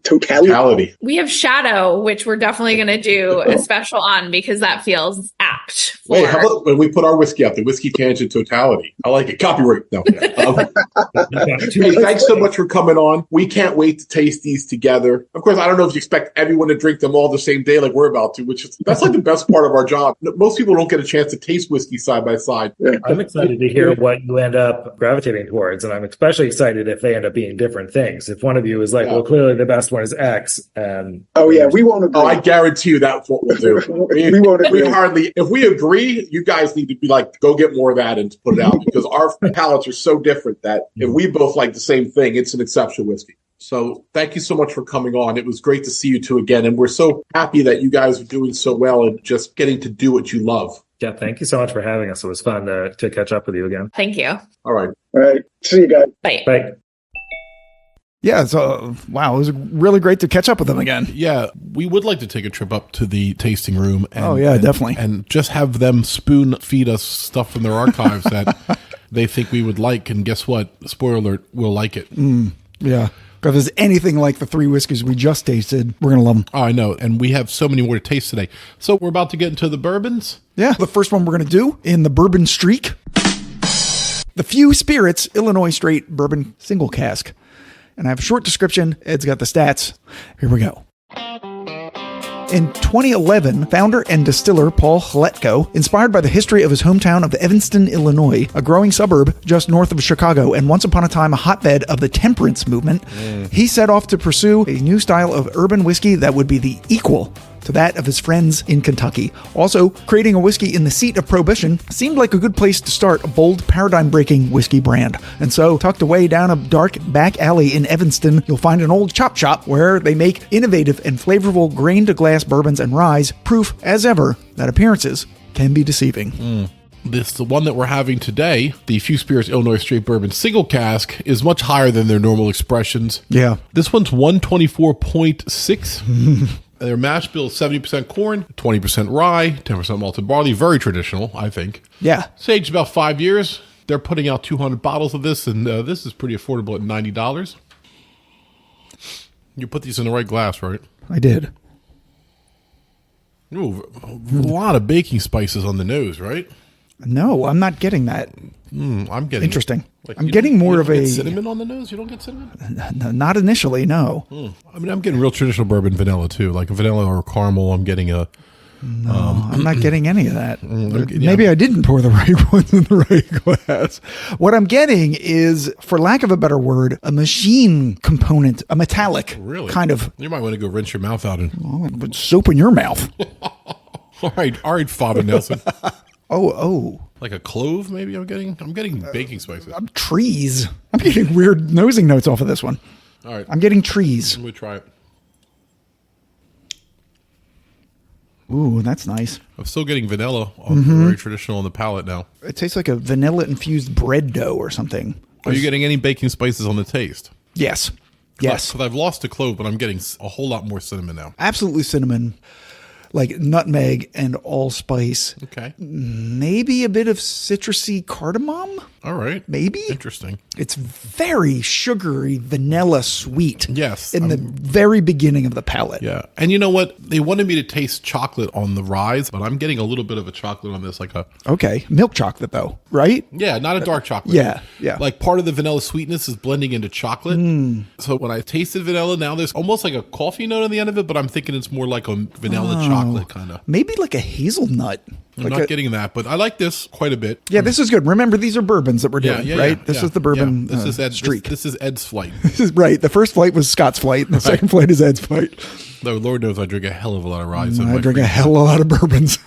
Totality. We have Shadow, which we're definitely going to do a special on because that feels apt. Wait, how about when we put our whiskey out, the Whiskey Tangent Totality? I like it. Copyright. No. Hey, thanks so much for coming on. We can't wait to taste these together. Of course, I don't know if you expect everyone to drink them all the same day like we're about to, that's like the best part of our job. Most people don't get a chance to taste whiskey side by side. Yeah. I'm excited to hear what you end up gravitating towards, and I'm especially excited if they end up being different things. If one of you is like, well, clearly the best one is X, and we won't agree. Oh, I guarantee you that's what we'll do. We won't agree. If we agree, you guys need to be like, go get more of that and put it out because our palates are so different that if we both like the same thing, it's an exceptional whiskey. So thank you so much for coming on. It was great to see you two again. And we're so happy that you guys are doing so well and just getting to do what you love. Yeah, thank you so much for having us. It was fun to catch up with you again. Thank you. All right. All right. See you guys. Bye. Bye. Yeah, so wow, it was really great to catch up with them again. Yeah, we would like to take a trip up to the tasting room. And, definitely. And just have them spoon feed us stuff from their archives that they think we would like. And guess what? Spoiler alert, we'll like it. Yeah. If there's anything like the 3 whiskeys we just tasted, we're going to love them. Oh, I know. And we have so many more to taste today. So we're about to get into the bourbons. Yeah. The first one we're going to do in the bourbon streak, the Few Spirits Illinois Straight Bourbon Single Cask. And I have a short description. Ed's got the stats. Here we go. In 2011, founder and distiller Paul Hletko, inspired by the history of his hometown of Evanston, Illinois, a growing suburb just north of Chicago and once upon a time a hotbed of the temperance movement, he set off to pursue a new style of urban whiskey that would be the equal to that of his friends in Kentucky. Also, creating a whiskey in the seat of Prohibition seemed like a good place to start a bold, paradigm-breaking whiskey brand. And so, tucked away down a dark back alley in Evanston, you'll find an old chop shop where they make innovative and flavorful grain-to-glass bourbons and ryes, proof, as ever, that appearances can be deceiving. The one that we're having today, the Few Spirits Illinois Straight Bourbon Single Cask, is much higher than their normal expressions. Yeah. This one's 124.6. Their mash bill is 70% corn, 20% rye, 10% malted barley. Very traditional, I think. Yeah. It's aged about 5 years. They're putting out 200 bottles of this, and this is pretty affordable at $90. You put these in the right glass, right? I did. Ooh, a lot of baking spices on the nose, right? No, I'm not getting that. I'm getting Interesting. Like, I'm getting more of a cinnamon on the nose. You don't get cinnamon? No, not initially, no. I mean, I'm getting real traditional bourbon vanilla too, like a vanilla or caramel. I'm getting a. I'm not getting any of that. yeah. Maybe I didn't pour the right ones in the right glass. What I'm getting is, for lack of a better word, a machine component, a metallic kind of. You might want to go rinse your mouth out and Put soap in your mouth. all right, Father Nelson. Oh. Like a clove, maybe. I'm getting baking spices. Trees. I'm getting weird nosing notes off of this one. All right, I'm getting trees. I'm gonna try it. Ooh, that's nice. I'm still getting vanilla, very traditional on the palate now. It tastes like a vanilla-infused bread dough or something. Are you getting any baking spices on the taste? Yes. Yes. Because I've lost the clove, but I'm getting a whole lot more cinnamon now. Absolutely cinnamon, like nutmeg and allspice. Okay. Maybe a bit of citrusy cardamom. All right. Maybe. Interesting. It's very sugary, vanilla sweet. Yes. In the very beginning of the palate. Yeah. And you know what? They wanted me to taste chocolate on the rise, but I'm getting a little bit of a chocolate on this, like a... Okay. Milk chocolate, though, right? Yeah, not a dark chocolate. Yeah. Like part of the vanilla sweetness is blending into chocolate. So when I tasted vanilla, now there's almost like a coffee note on the end of it, but I'm thinking it's more like a vanilla chocolate kind of. Maybe like a hazelnut. I'm not getting that, but I like this quite a bit. Yeah, this is good. Remember, these are bourbons that we're doing, right? This is the bourbon This is Ed's streak. This is Ed's flight. This is right. The first flight was Scott's flight, and the second flight is Ed's flight. Though Lord knows I drink a hell of a lot of rye. So I drink a hell of a lot of bourbons.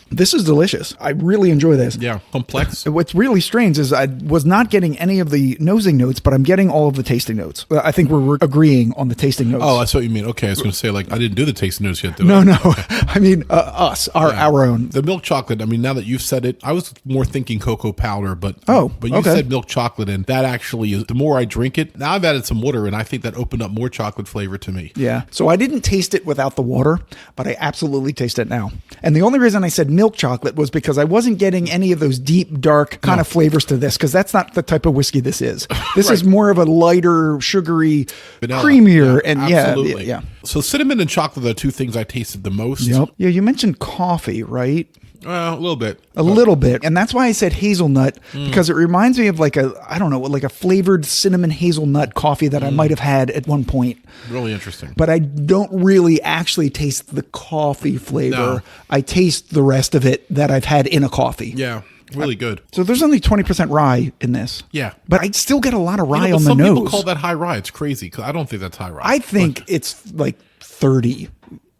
This is delicious. I really enjoy this. Yeah, complex. What's really strange is I was not getting any of the nosing notes, but I'm getting all of the tasting notes. I think we're agreeing on the tasting notes. Oh, that's what you mean. Okay, I was going to say, like, I didn't do the tasting notes yet, did no, I? no. I mean, our own. The milk chocolate, I mean, now that you've said it, I was more thinking cocoa powder, but you okay. said milk chocolate, and that actually is, the more I drink it, now I've added some water, and I think that opened up more chocolate flavor to me. Yeah. So I didn't taste it without the water, but I absolutely taste it now. And the only reason I said milk chocolate was because I wasn't getting any of those deep, dark kind of flavors to this, because that's not the type of whiskey this is. This is more of a lighter, sugary, Vanilla. creamier, and absolutely. yeah. So cinnamon and chocolate are the two things I tasted the most. Yep. Yeah, you mentioned coffee, right? A little bit. A little bit. And that's why I said hazelnut, because it reminds me of like a flavored cinnamon hazelnut coffee that I might have had at one point. Really interesting. But I don't really actually taste the coffee flavor. No. I taste the rest of it that I've had in a coffee. Yeah, really good. So there's only 20% rye in this. Yeah. But I still get a lot of rye on the some nose. people call that high rye. It's crazy, because I don't think that's high rye. I think it's like 30.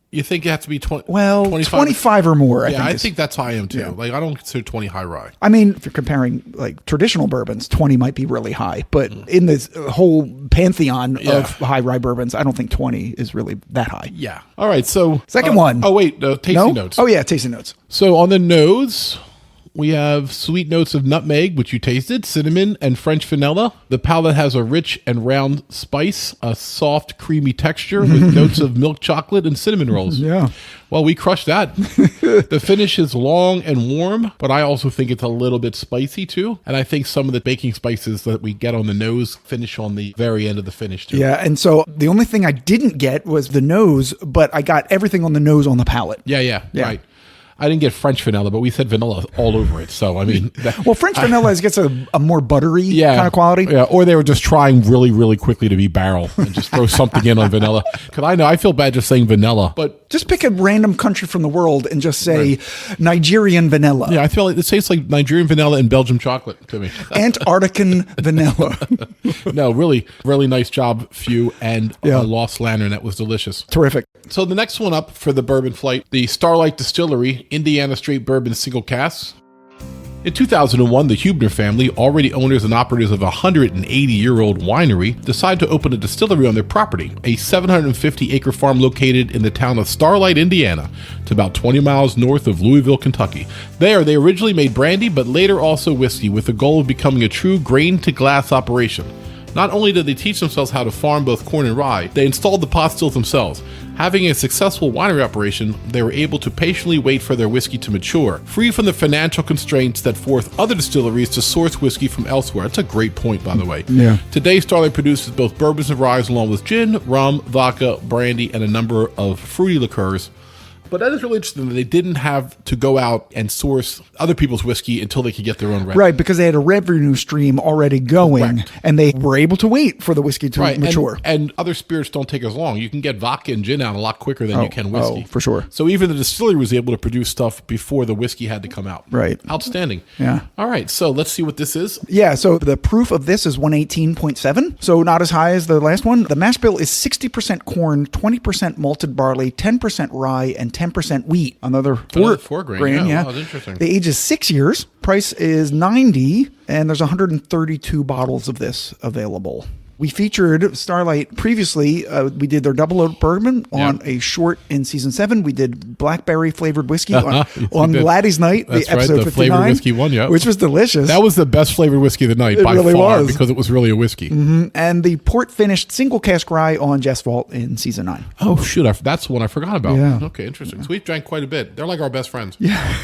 You think it has to be 20? Well, 25 or more. I think that's high end too. Yeah. Like, I don't consider 20 high rye. I mean, if you're comparing like traditional bourbons, 20 might be really high, but in this whole pantheon of high rye bourbons, I don't think 20 is really that high. Yeah. All right. So second one. Oh wait, tasting notes. Oh yeah, tasting notes. So on the nose, We have sweet notes of nutmeg, which you tasted, cinnamon, and French vanilla. The palate has a rich and round spice, a soft, creamy texture with notes of milk chocolate and cinnamon rolls. Yeah. Well, we crushed that. The finish is long and warm, but I also think it's a little bit spicy too. And I think some of the baking spices that we get on the nose finish on the very end of the finish too. Yeah, and so the only thing I didn't get was the nose, but I got everything on the nose on the palate. Yeah, right. I didn't get French vanilla, but we said vanilla all over it. So, I mean... Well, French vanilla gets a more buttery kind of quality. Yeah, or they were just trying really, really quickly to be barrel and just throw something in on vanilla. Because I feel bad just saying vanilla, but... Just pick a random country from the world and just say Nigerian vanilla. Yeah, I feel like it tastes like Nigerian vanilla and Belgian chocolate to me. Antarctican vanilla. No, really, really nice job, Few, and Lost Lantern. That was delicious. Terrific. So the next one up for the bourbon flight, the Starlight Distillery Indiana Straight Bourbon Single Cask. In 2001, the Hubner family, already owners and operators of a 180-year-old winery, decided to open a distillery on their property, a 750-acre farm located in the town of Starlight, Indiana. It's about 20 miles north of Louisville, Kentucky. There, they originally made brandy, but later also whiskey, with the goal of becoming a true grain-to-glass operation. Not only did they teach themselves how to farm both corn and rye, they installed the pot stills themselves. Having a successful winery operation, they were able to patiently wait for their whiskey to mature, free from the financial constraints that force other distilleries to source whiskey from elsewhere. That's a great point, by the way. Yeah. Today, Starlight produces both bourbons and ryes, along with gin, rum, vodka, brandy, and a number of fruity liqueurs. But that is really interesting that they didn't have to go out and source other people's whiskey until they could get their own revenue. Right, because they had a revenue stream already going, Correct. and they were able to wait for the whiskey to mature. And other spirits don't take as long. You can get vodka and gin out a lot quicker than you can whiskey. Oh, for sure. So even the distillery was able to produce stuff before the whiskey had to come out. Right. Outstanding. Yeah. All right, so let's see what this is. Yeah, so the proof of this is 118.7, so not as high as the last one. The mash bill is 60% corn, 20% malted barley, 10% rye, and 10% wheat. Another four grain. Yeah. Wow, that's interesting. The age is 6 years. Price is $90, and there's 132 bottles of this available. We featured Starlight previously. We did their double oak bourbon on a short in season 7. We did blackberry flavored whiskey on Laddie's Night, That's the episode right, the 59, flavored whiskey one, which was delicious. That was the best flavored whiskey of the night by really far was. because it was really a whiskey. Mm-hmm. And the port finished single cask rye on Jess Vault in season 9. Oh shoot, that's one I forgot about. Yeah. Okay, interesting. So we drank quite a bit. They're like our best friends. Yeah.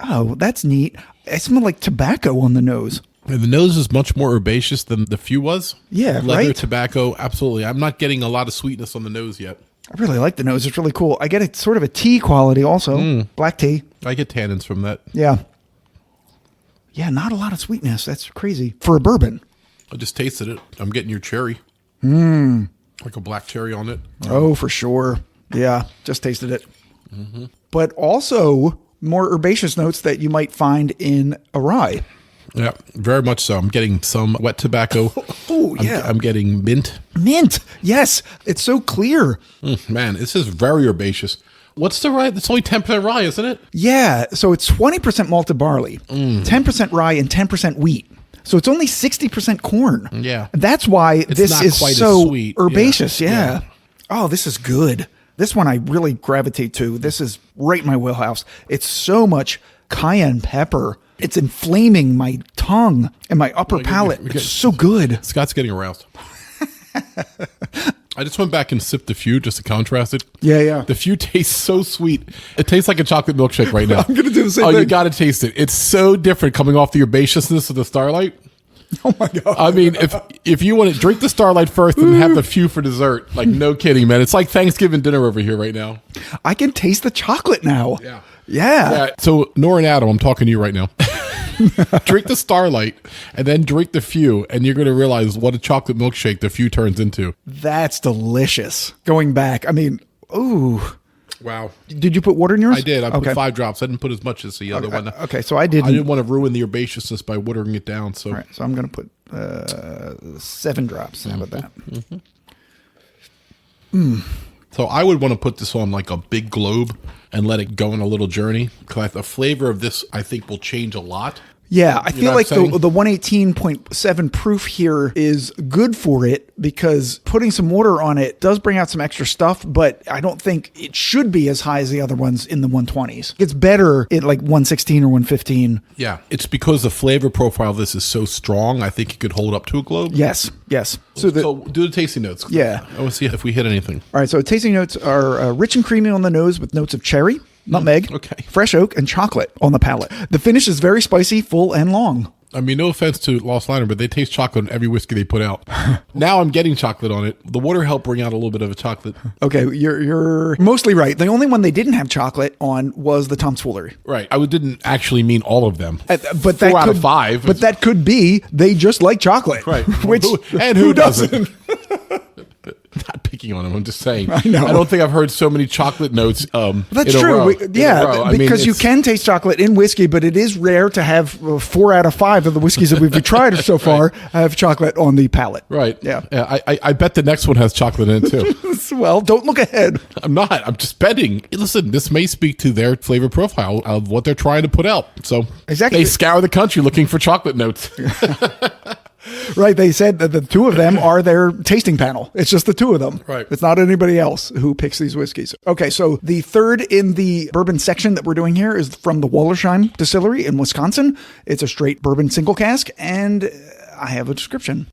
Oh, that's neat. I smell like tobacco on the nose. And the nose is much more herbaceous than the Few was. Yeah, Leather, right? tobacco, absolutely. I'm not getting a lot of sweetness on the nose yet. I really like the nose. It's really cool. I get a sort of a tea quality also. Black tea. I get tannins from that. Yeah. Yeah, not a lot of sweetness. That's crazy. For a bourbon. I just tasted it. I'm getting your cherry. Like a black cherry on it. Oh, for sure. Yeah, just tasted it. But also more herbaceous notes that you might find in a rye. Yeah, very much so. I'm getting some wet tobacco. Oh, yeah. I'm getting mint. Mint. Yes. It's so clear. Man, this is very herbaceous. What's the rye? It's only 10% rye, isn't it? Yeah. So it's 20% malted barley, 10% rye, and 10% wheat. So it's only 60% corn. Yeah. That's why this not is quite as so sweet. herbaceous. Yeah. Yeah. Oh, this is good. This one I really gravitate to. This is right in my wheelhouse. It's so much cayenne pepper. It's inflaming my tongue and my upper palate. It's so good. Scott's getting aroused. I just went back and sipped the Few just to contrast it. Yeah. The Few tastes so sweet. It tastes like a chocolate milkshake right now. I'm going to do the same thing. thing. You got to taste it. It's so different coming off the herbaceousness of the Starlight. Oh my God. I mean, if you want to drink the Starlight first and have the Few for dessert, like no kidding, man. It's like Thanksgiving dinner over here right now. I can taste the chocolate now. Yeah. Yeah. So Nora and Adam, I'm talking to you right now. Drink the Starlight and then drink the Few, and you're going to realize what a chocolate milkshake the Few turns into. That's delicious. Going back, I mean, ooh. Wow. Did you put water in yours? I did. I put 5 drops. I didn't put as much as the other one. Okay, so I didn't. I didn't want to ruin the herbaceousness by watering it down. So, all right, so I'm going to put 7 drops. How about that? So I would want to put this on like a big globe and let it go on a little journey. Because the flavor of this, I think, will change a lot. Yeah, I feel what like I'm the 118.7 proof here is good for it because putting some water on it does bring out some extra stuff, but I don't think it should be as high as the other ones in the 120s. It's better at like 116 or 115. Yeah, it's because the flavor profile of this is so strong, I think it could hold up to a globe. Yes. So do the tasting notes. Yeah. I want to see if we hit anything. All right, so tasting notes are rich and creamy on the nose with notes of cherry, nutmeg, okay. fresh oak, and chocolate on the palate. The finish is very spicy, full, and long. I mean, no offense to Lost Liner, but they taste chocolate in every whiskey they put out. Now I'm getting chocolate on it. The water helped bring out a little bit of a chocolate. Okay, you're mostly right. The only one they didn't have chocolate on was the Tom's Foolery. Right. I didn't actually mean all of them. But 4 that out could, of 5. But that could be they just like chocolate. Right. Which who doesn't? Not picking on them. I'm just saying. I know. I don't think I've heard so many chocolate notes. That's in a true. row, Because you can taste chocolate in whiskey, but it is rare to have 4 out of 5 of the whiskeys that we've tried so far have chocolate on the palate. Right. Yeah. I bet the next one has chocolate in it too. Well, don't look ahead. I'm not. I'm just betting. Listen, this may speak to their flavor profile of what they're trying to put out. So Exactly. they scour the country looking for chocolate notes. Right. They said that the 2 of them are their tasting panel. It's just the 2 of them. Right. It's not anybody else who picks these whiskeys. Okay. So the third in the bourbon section that we're doing here is from the Wollersheim distillery in Wisconsin. It's a straight bourbon single cask, and I have a description.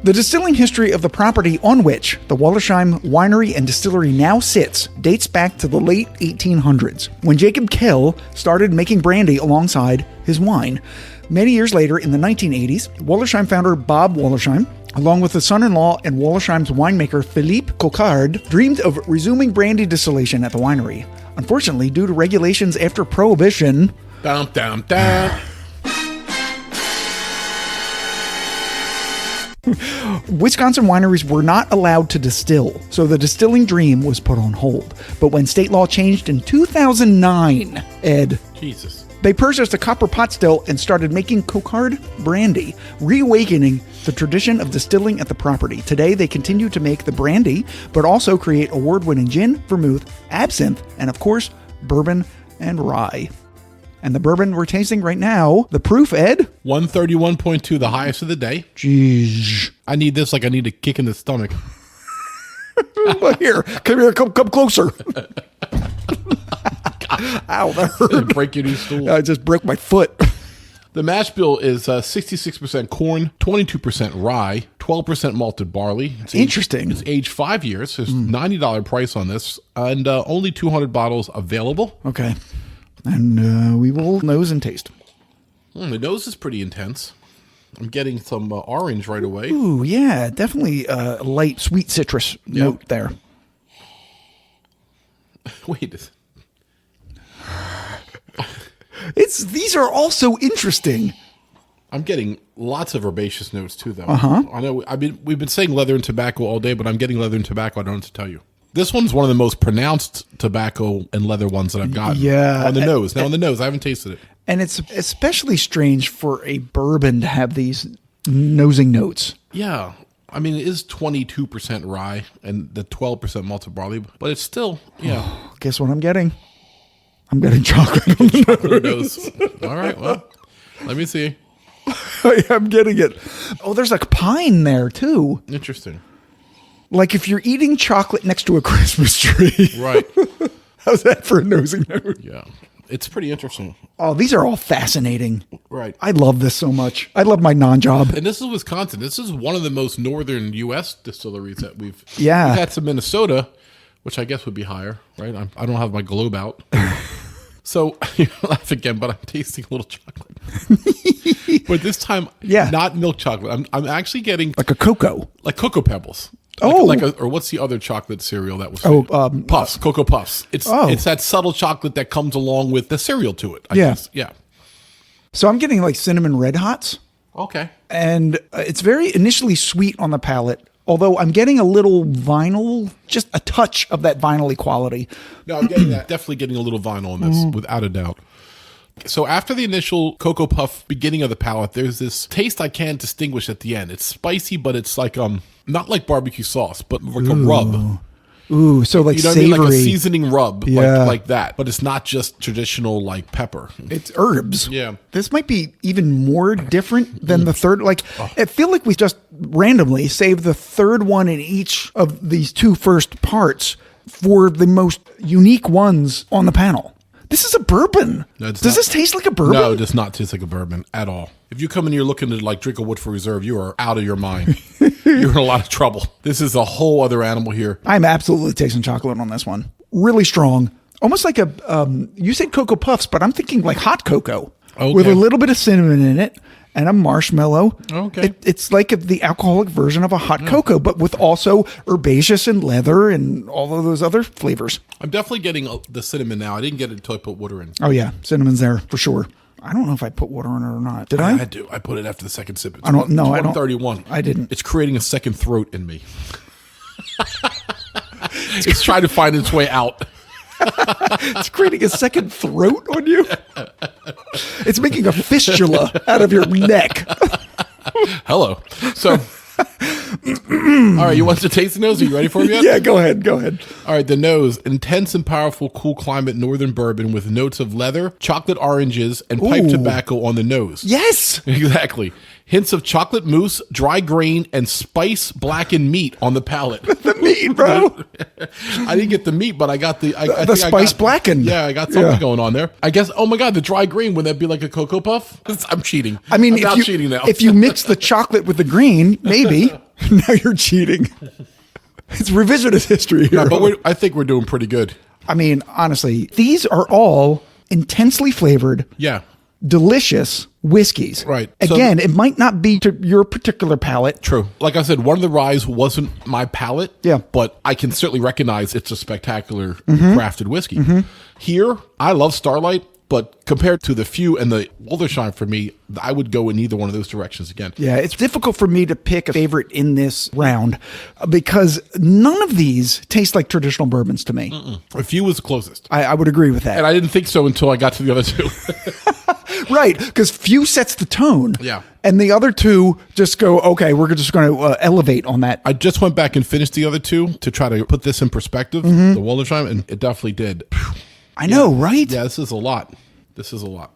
The distilling history of the property on which the Wollersheim winery and distillery now sits dates back to the late 1800s, when Jacob Kell started making brandy alongside his wine. Many years later, in the 1980s, Wollersheim founder Bob Wollersheim, along with his son-in-law and Wollersheim's winemaker Philippe Coquard, dreamed of resuming brandy distillation at the winery. Unfortunately, due to regulations after Prohibition... Down, down, down. Wisconsin wineries were not allowed to distill, so the distilling dream was put on hold. But when state law changed in 2009, Ed, Jesus. they purchased a copper pot still and started making Coquard brandy, reawakening the tradition of distilling at the property. Today, they continue to make the brandy, but also create award-winning gin, vermouth, absinthe, and of course, bourbon and rye. And the bourbon we're tasting right now, the proof, Ed? 131.2, the highest of the day. Jeez. I need this like I need a kick in the stomach. Here, come closer. Ow, that hurt. Break your new stool. I just broke my foot. The mash bill is 66% corn, 22% rye, 12% malted barley. Interesting. It's aged 5 years. There's $90 price on this, and only 200 bottles available. Okay. And we will nose and taste. The nose is pretty intense. I'm getting some orange right away. Ooh, yeah, definitely a light, sweet citrus note there. Wait. These are also interesting. I'm getting lots of herbaceous notes too, though. Uh-huh. I know. We've been saying leather and tobacco all day, but I'm getting leather and tobacco. I don't know what to tell you. This one's one of the most pronounced tobacco and leather ones that I've gotten. Yeah. On the nose. Now, on the nose, I haven't tasted it. And it's especially strange for a bourbon to have these nosing notes. Yeah. I mean, it is 22% rye and the 12% malted barley, but it's still, Guess what I'm getting? I'm getting chocolate on the chocolate nose. All right, well, let me see. I'm getting it. Oh, there's like pine there, too. Interesting. Like if you're eating chocolate next to a Christmas tree. Right. How's that for a nosing note? Yeah. It's pretty interesting. Oh, these are all fascinating. Right. I love this so much. I love my non-job. And this is Wisconsin. This is one of the most northern U.S. distilleries that we've Yeah. We've had some Minnesota, which I guess would be higher, right? I don't have my globe out. So, you laugh again, but I'm tasting a little chocolate. But this time, not milk chocolate. I'm actually getting... Like a cocoa. Like Cocoa Pebbles. Oh. Or what's the other chocolate cereal that was... Puffs. Cocoa Puffs. It's that subtle chocolate that comes along with the cereal to it, I guess. Yeah. So I'm getting like cinnamon red hots. Okay. And it's very initially sweet on the palate, although I'm getting a little vinyl, just a touch of that vinyl-y quality. No, I'm getting that. Definitely getting a little vinyl in this, without a doubt. So after the initial Cocoa Puff beginning of the palate, there's this taste I can't distinguish at the end. It's spicy, but it's like not like barbecue sauce, but like a rub. Ooh, so like You know what I savory. mean? Like a seasoning rub, Yeah. like that. But it's not just traditional like pepper. It's herbs. Yeah. This might be even more different than the third. Like, I feel like we just randomly saved the third one in each of these two first parts for the most unique ones on the panel. This is a bourbon. No, it's Does not. this taste like a bourbon? No, it does not taste like a bourbon at all. If you come in here looking to like drink a Woodford Reserve, you are out of your mind. You're in a lot of trouble. This is a whole other animal here. I'm absolutely tasting chocolate on this one. Really strong. Almost like a, you said Cocoa Puffs, but I'm thinking like hot cocoa. Okay. With a little bit of cinnamon in it and a marshmallow. Okay. It's like the alcoholic version of a hot cocoa, but with also herbaceous and leather and all of those other flavors. I'm definitely getting the cinnamon now. I didn't get it until I put water in. Oh yeah, cinnamon's there for sure. I don't know if I put water in it or not. Did I? I do. I put it after the second sip. It's I don't know. It's I don't. 131. I didn't. It's creating a second throat in me. It's trying to find its way out. It's creating a second throat on you. It's making a fistula out of your neck. Hello. So, all right, you want to taste the nose? Are you ready for it yet? Yeah, go ahead. Go ahead. All right, the nose. Intense and powerful cool climate northern bourbon with notes of leather, chocolate oranges, and pipe Ooh. tobacco on the nose. Yes. Exactly. Hints of chocolate mousse, dry grain, and spice blackened meat on the palate. The meat, bro. I didn't get the meat, but I got the... I The think I spice got- blackened. Yeah, I got something Yeah. going on there. I guess, oh my God, the dry grain, would that be like a Cocoa Puff? I'm cheating. I mean, I'm not cheating now. if you mix the chocolate with the green, maybe. Now you're cheating. It's revisionist history here. Yeah, but I think we're doing pretty good. I mean, honestly, these are all intensely flavored, Yeah. delicious whiskeys. Right. So- Again, it might not be to your particular palate. True. Like I said, one of the ryes wasn't my palate. Yeah. But I can certainly recognize it's a spectacular Mm-hmm. crafted whiskey. Here, I love Starlight, but compared to the Few and the Wollersheim for me, I would go in either one of those directions again. Yeah, it's difficult for me to pick a favorite in this round because none of these taste like traditional bourbons to me. The Few was the closest. I would agree with that. And I didn't think so until I got to the other two. Right, because few sets the tone. Yeah. And the other two just go, okay, we're just going to elevate on that. I just went back and finished the other two to try to put this in perspective, Mm-hmm. the Wollersheim, and it definitely did. I know, right? Yeah, this is a lot. This is a lot.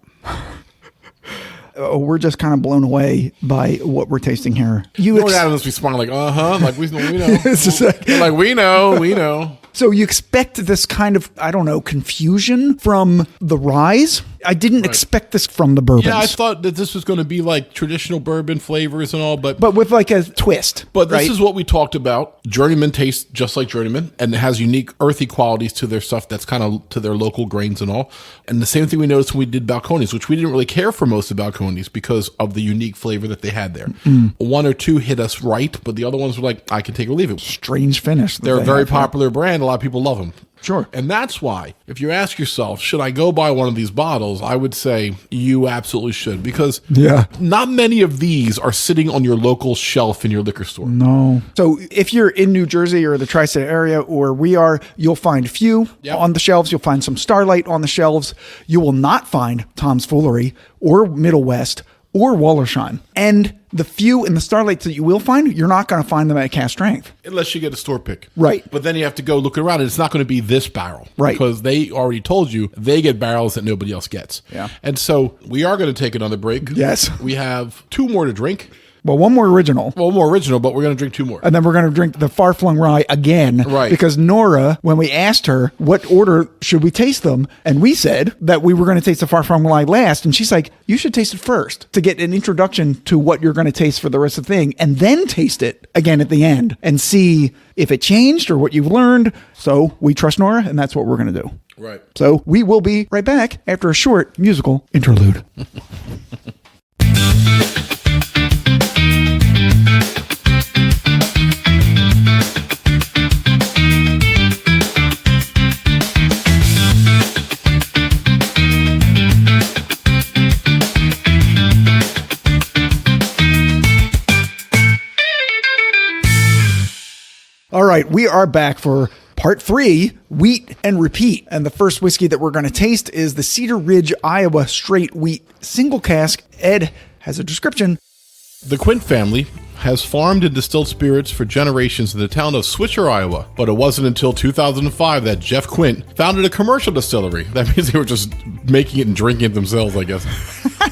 We're just kind of blown away by what we're tasting here. Lord Adams must be smiling like, like we know. It's just like- Like, we know. So you expect this kind of, I don't know, confusion from the ryes? I didn't expect this from the bourbons. Yeah, I thought that this was going to be like traditional bourbon flavors and all, but but with like a twist. this right? is what we talked about. Journeyman tastes just like Journeyman, and it has unique earthy qualities to their stuff that's kind of to their local grains and all. And the same thing we noticed when we did Balcones, which we didn't really care for most of Balcones because of the unique flavor that they had there. One or two hit us right, but the other ones were like, I can take or leave it. strange finish. that They're a they very have here. popular brand. A lot of people love them. Sure. And that's why, if you ask yourself, should I go buy one of these bottles? I would say you absolutely should, because Yeah. not many of these are sitting on your local shelf in your liquor store. No. So if you're in New Jersey or the tri-state area, or we are, you'll find Few Yep. on the shelves. You'll find some Starlight on the shelves. You will not find Tom's Foolery or Middle West or Wollersheim. And the Few and the Starlights that you will find, you're not going to find them at cask strength. Unless you get a store pick. Right. But then you have to go look around, and it's not going to be this barrel. Right. Because they already told you they get barrels that nobody else gets. Yeah. And so we are going to take another break. Yes. We have two more to drink. Well, one more original. Well, more original, but we're going to drink two more. And then we're going to drink the Far Flung Rye again. Right. Because Nora, when we asked her what order should we taste them, and we said that we were going to taste the Far Flung Rye last, and she's like, you should taste it first to get an introduction to what you're going to taste for the rest of the thing, and then taste it again at the end and see if it changed or what you've learned. So we trust Nora, and that's what we're going to do. Right. So we will be right back after a short musical interlude. All right, we are back for part 3, Wheat and Repeat. And the first whiskey that we're going to taste is the Cedar Ridge, Iowa Straight Wheat Single Cask. Ed has a description. The Quint family has farmed and distilled spirits for generations in the town of Swisher, Iowa. But it wasn't until 2005 that Jeff Quint founded a commercial distillery. That means they were just making it and drinking it themselves, I guess.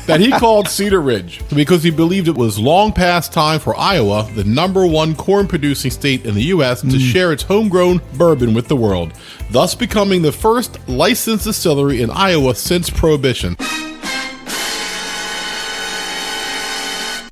That he called Cedar Ridge because he believed it was long past time for Iowa, the #1 corn-producing state in the U.S., to share its homegrown bourbon with the world, thus becoming the first licensed distillery in Iowa since Prohibition.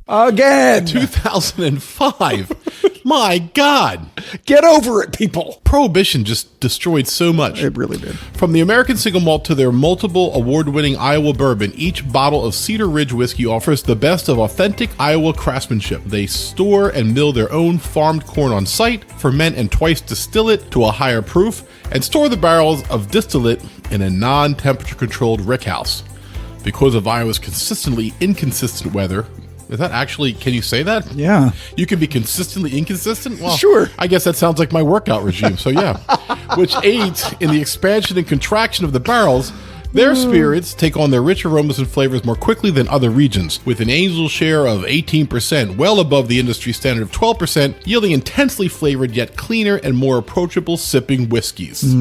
Again. 2005. My God. Get over it, people. Prohibition just destroyed so much. It really did. From the American Single Malt to their multiple award-winning Iowa bourbon, each bottle of Cedar Ridge whiskey offers the best of authentic Iowa craftsmanship. They store and mill their own farmed corn on site, ferment and twice distill it to a higher proof, and store the barrels of distillate in a non-temperature controlled rickhouse. Because of Iowa's consistently inconsistent weather, is that actually, can you say that? Yeah. You can be consistently inconsistent? Well, sure. I guess that sounds like my workout regime, so yeah. Which aids in the expansion and contraction of the barrels. Their spirits take on their rich aromas and flavors more quickly than other regions, with an angel share of 18%, well above the industry standard of 12%, yielding intensely flavored yet cleaner and more approachable sipping whiskeys.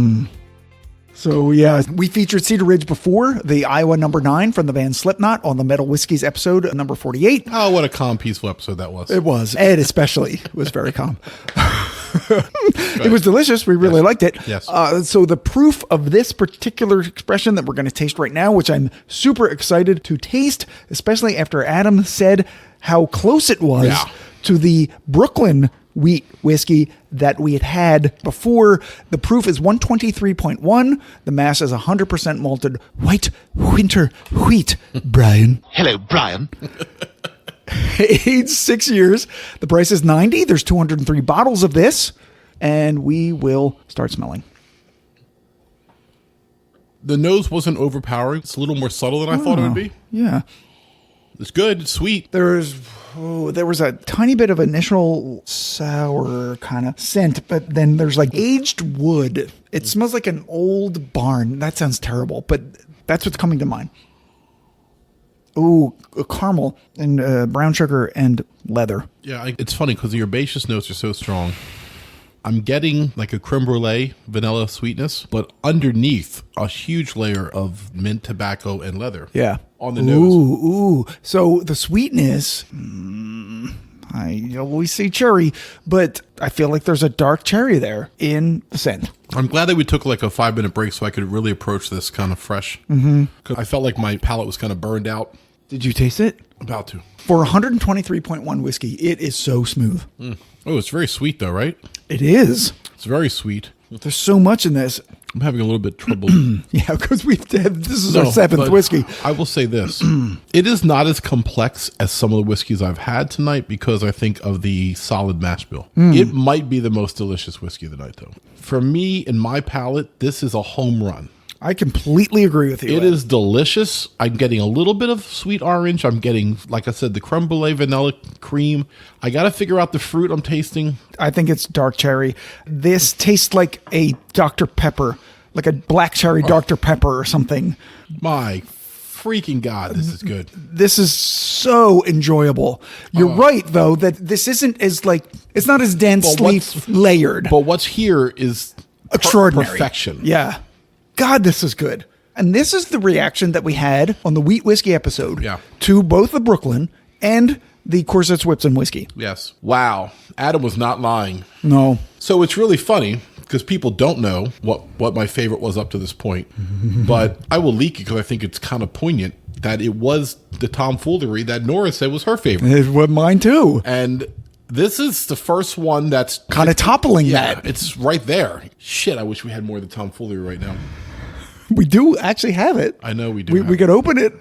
So, yeah, we featured Cedar Ridge before, the Iowa #9 from the band Slipknot on the Metal Whiskeys episode number 48. Oh, what a calm, peaceful episode that was. It was. Ed especially was very calm. It was delicious. We really liked it. Yes. So the proof of this particular expression that we're going to taste right now, which I'm super excited to taste, especially after Adam said how close it was to the Brooklyn wheat whiskey that we had before. The proof is 123.1. The mass is 100% malted white winter wheat. Brian. Hello, Brian. Aged 6 years. The price is $90. There's 203 bottles of this, and we will start smelling. The nose wasn't overpowering. It's a little more subtle than I thought it would be. Yeah. It's good. It's sweet. There was a tiny bit of initial sour kind of scent, but then there's like aged wood. It smells like an old barn. That sounds terrible, but that's what's coming to mind. Ooh, caramel and brown sugar and leather. Yeah, it's funny because the herbaceous notes are so strong. I'm getting like a creme brulee vanilla sweetness, but underneath a huge layer of mint, tobacco, and leather. Yeah. On the nose. Ooh. So the sweetness, I always say cherry, but I feel like there's a dark cherry there in the scent. I'm glad that we took like a 5-minute break so I could really approach this kind of fresh. Because I felt like my palate was kind of burned out. Did you taste it? About to. For 123.1 whiskey, it is so smooth. Oh, it's very sweet though, right? It is. It's very sweet. There's so much in this. I'm having a little bit trouble. Yeah, because this is our 7th whiskey. I will say this. It is not as complex as some of the whiskeys I've had tonight because I think of the solid mash bill. It might be the most delicious whiskey of the night though. For me, in my palate, this is a home run. I completely agree with you. It is delicious. I'm getting a little bit of sweet orange. I'm getting, like I said, the creme brulee vanilla cream. I got to figure out the fruit I'm tasting. I think it's dark cherry. This tastes like a Dr. Pepper, like a black cherry Dr. Pepper or something. My freaking God, this is good. This is so enjoyable. You're right, though, that this isn't as it's not as densely layered. But what's here is extraordinary. Perfection. Yeah. God, this is good. And this is the reaction that we had on the wheat whiskey episode to both the Brooklyn and the Corsets, Whips, and Whiskey. Yes. Wow. Adam was not lying. No. So it's really funny because people don't know what my favorite was up to this point. But I will leak it because I think it's kind of poignant that it was the tomfoolery that Nora said was her favorite. It was mine too. And this is the first one that's kind of toppling that. It's right there. Shit, I wish we had more of the tomfoolery right now. We do actually have it. I know we do. We could open it.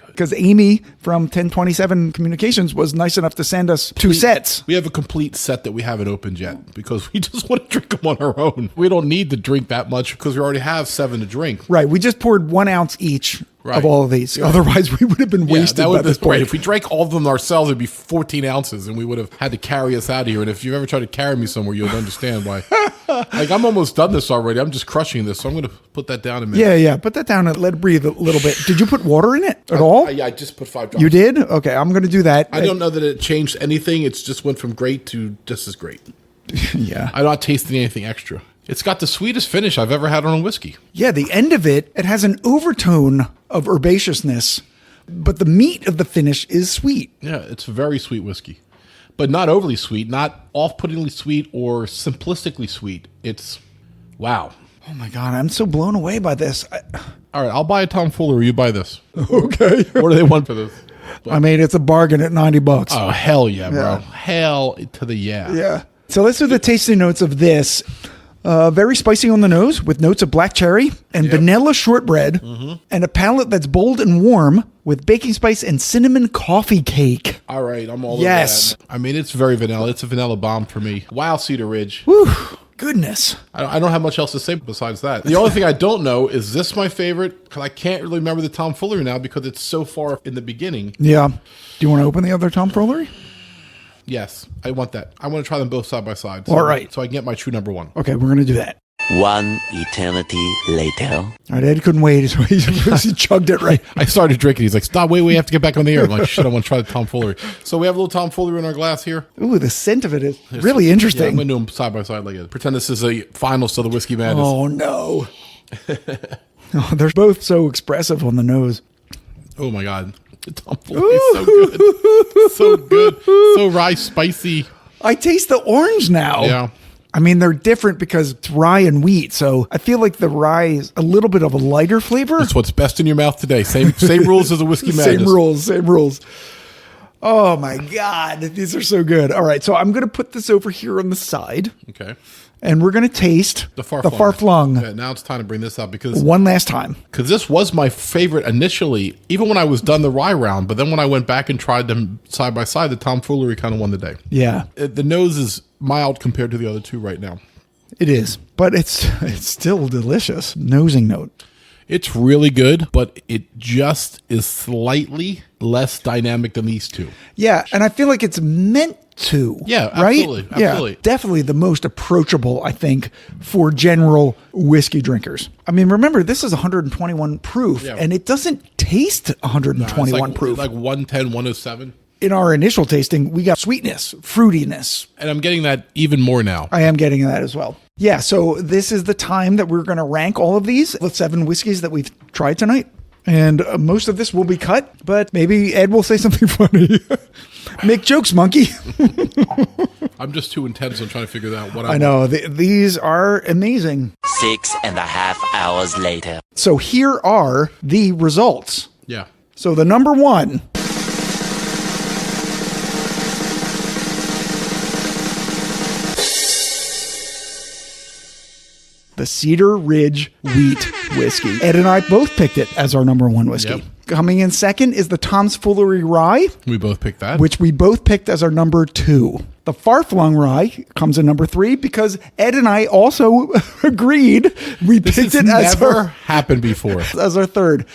Because Amy from 1027 Communications was nice enough to send us two sets. We have a complete set that we haven't opened yet because we just want to drink them on our own. We don't need to drink that much because we already have 7 to drink. Right. We just poured 1 ounce each Right. of all of these. Otherwise, we would have been wasted that would by this point. right. If we drank all of them ourselves, it'd be 14 ounces, and we would have had to carry us out of here. And if you've ever tried to carry me somewhere, you'll understand why. Like, I'm almost done this already. I'm just crushing this, so I'm going to put that down a minute. Yeah. Put that down and let it breathe a little bit. Did you put water in it at all? Yeah, I just put 5 drops. You did? Okay, I'm going to do that. I don't know that it changed anything. It's just went from great to just as great. Yeah. I'm not tasting anything extra. It's got the sweetest finish I've ever had on a whiskey. Yeah, the end of it has an overtone of herbaceousness, but the meat of the finish is sweet. Yeah, it's a very sweet whiskey. But not overly sweet, not off-puttingly sweet or simplistically sweet. It's, wow. Oh my God, I'm so blown away by this. All right, I'll buy a Tom Foolery. You buy this. Okay. What do they want for this? I mean, it's a bargain at $90. Oh, hell yeah, bro. Yeah. Hell to the yeah. Yeah. So let's do the tasting notes of this. Very spicy on the nose with notes of black cherry and vanilla shortbread and a palate that's bold and warm with baking spice and cinnamon coffee cake. All right, I'm all Yes. over that. I mean, it's very vanilla. It's a vanilla bomb for me. Wow, Cedar Ridge. Whew, goodness. I don't have much else to say besides that. The only thing I don't know is this my favorite, because I can't really remember the Tom Foolery now because it's so far in the beginning. Yeah. Do you want to open the other Tom Foolery? Yes, I want that. I want to try them both side by side. All right. So I can get my true number one. Okay, we're going to do that. One eternity later. All right, Ed couldn't wait, so he chugged it right. I started drinking. He's like, stop, wait, we have to get back on the air. I'm like, shit, I want to try the Tom Foolery. So we have a little Tom Foolery in our glass here. Ooh, the scent of it is really Yeah, I'm interesting. going to do them side by side like it. Pretend this is a finals to the Whiskey Madness. Oh, no. Oh, they're both so expressive on the nose. Oh my God. The Tom Foolery is so good. So good. So rye spicy. I taste the orange now. Yeah. I mean, they're different because it's rye and wheat, so I feel like the rye is a little bit of a lighter flavor. That's what's best in your mouth today. Same rules as a Whiskey Madness. Same rules. Oh my God, these are so good. All right, so I'm going to put this over here on the side, Okay. and we're going to taste The Far Flung Yeah, now it's time to bring this up because one last time. this was my favorite initially, even when I was done the rye round. But then when I went back and tried them side by side, the Tom Foolery kind of won the day. Yeah, The nose is mild compared to the other two right now. it is, but it's still delicious. Nosing note. It's really good, but it just is slightly less dynamic than these two. Yeah, and I feel like it's meant to. Yeah, right? absolutely, absolutely. Yeah, definitely the most approachable, I think, for general whiskey drinkers. I mean, remember, this is 121 proof, Yeah. and it doesn't taste 121 It's proof. like 110, 107. In our initial tasting, we got sweetness, fruitiness. And I'm getting that even more now. I am getting that as well. Yeah, so this is the time that we're going to rank all of these, the 7 whiskeys that we've tried tonight. And most of this will be cut, but maybe Ed will say something funny. Make jokes, monkey. I'm just too intense on trying to figure out what I know. These are amazing. 6.5 hours later. So here are the results. Yeah. So the number one. The Cedar Ridge Wheat Whiskey. Ed and I both picked it as our number one whiskey. Yep. Coming in second is the Tom's Foolery Rye, We both picked that. which we both picked as our number 2. The Flung Rye comes in number 3 because Ed and I also agreed. We this picked has it as never our, happened before. as our 3rd.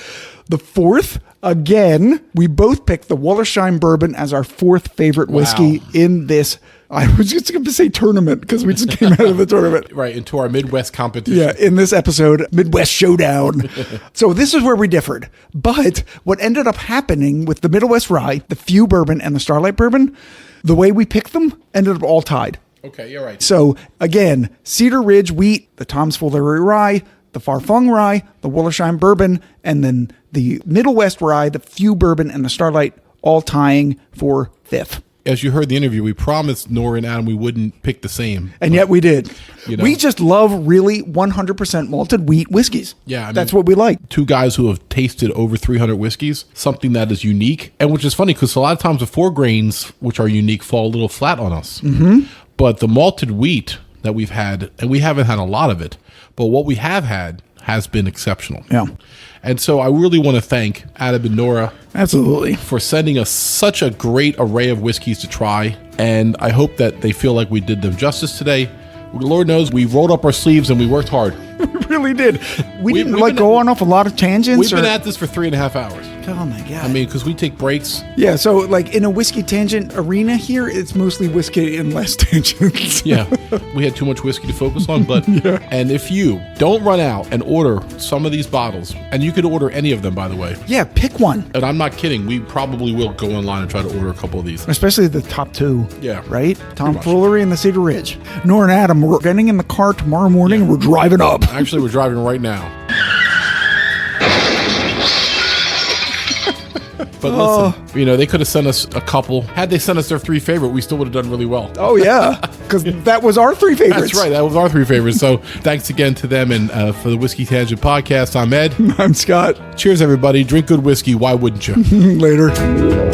The 4th, again, we both picked the Wollersheim Bourbon as our 4th favorite whiskey in this. I was just going to say tournament because we just came out of the tournament. Right, into our Midwest competition. Yeah, in this episode, Midwest Showdown. So this is where we differed. But what ended up happening with the Midwest Rye, the Few Bourbon, and the Starlight Bourbon, the way we picked them ended up all tied. Okay, you're right. So again, Cedar Ridge Wheat, the Tom's Foolery Rye, the Flung Rye, the Wollersheim Bourbon, and then the Middle West Rye, the Few Bourbon, and the Starlight all tying for 5th. As you heard the interview, we promised Nora and Adam we wouldn't pick the same. And yet we did. You know. We just love really 100% malted wheat whiskeys. Yeah, I mean, that's what we like. Two guys who have tasted over 300 whiskeys, something that is unique. And which is funny because a lot of times the 4 grains, which are unique, fall a little flat on us. Mm-hmm. But the malted wheat that we've had, and we haven't had a lot of it, but what we have had has been exceptional. Yeah. And so I really want to thank Adam and Nora Absolutely. for sending us such a great array of whiskeys to try. And I hope that they feel like we did them justice today. Lord knows we rolled up our sleeves and we worked hard. Really did. We didn't we've been go on off a lot of tangents. We've been at this for 3.5 hours. Oh my god! I mean, because we take breaks. Yeah, so like in a whiskey tangent arena here, it's mostly whiskey and less tangents. Yeah, we had too much whiskey to focus on, but and if you don't run out and order some of these bottles, and you could order any of them, by the way. Yeah, pick one. And I'm not kidding. We probably will go online and try to order a couple of these. Especially the top two. Yeah. Right? Tom Foolery and the Cedar Ridge. Nora and Adam, we're getting in the car tomorrow morning and we're driving up. Actually, we're driving right now. But listen, they could have sent us a couple. Had they sent us their 3 favorite, we still would have done really well. Oh, yeah. Because that was our 3 favorites. That's right. That was our 3 favorites. So thanks again to them. And for the Whiskey Tangent Podcast, I'm Ed. I'm Scott. Cheers, everybody. Drink good whiskey. Why wouldn't you? Later.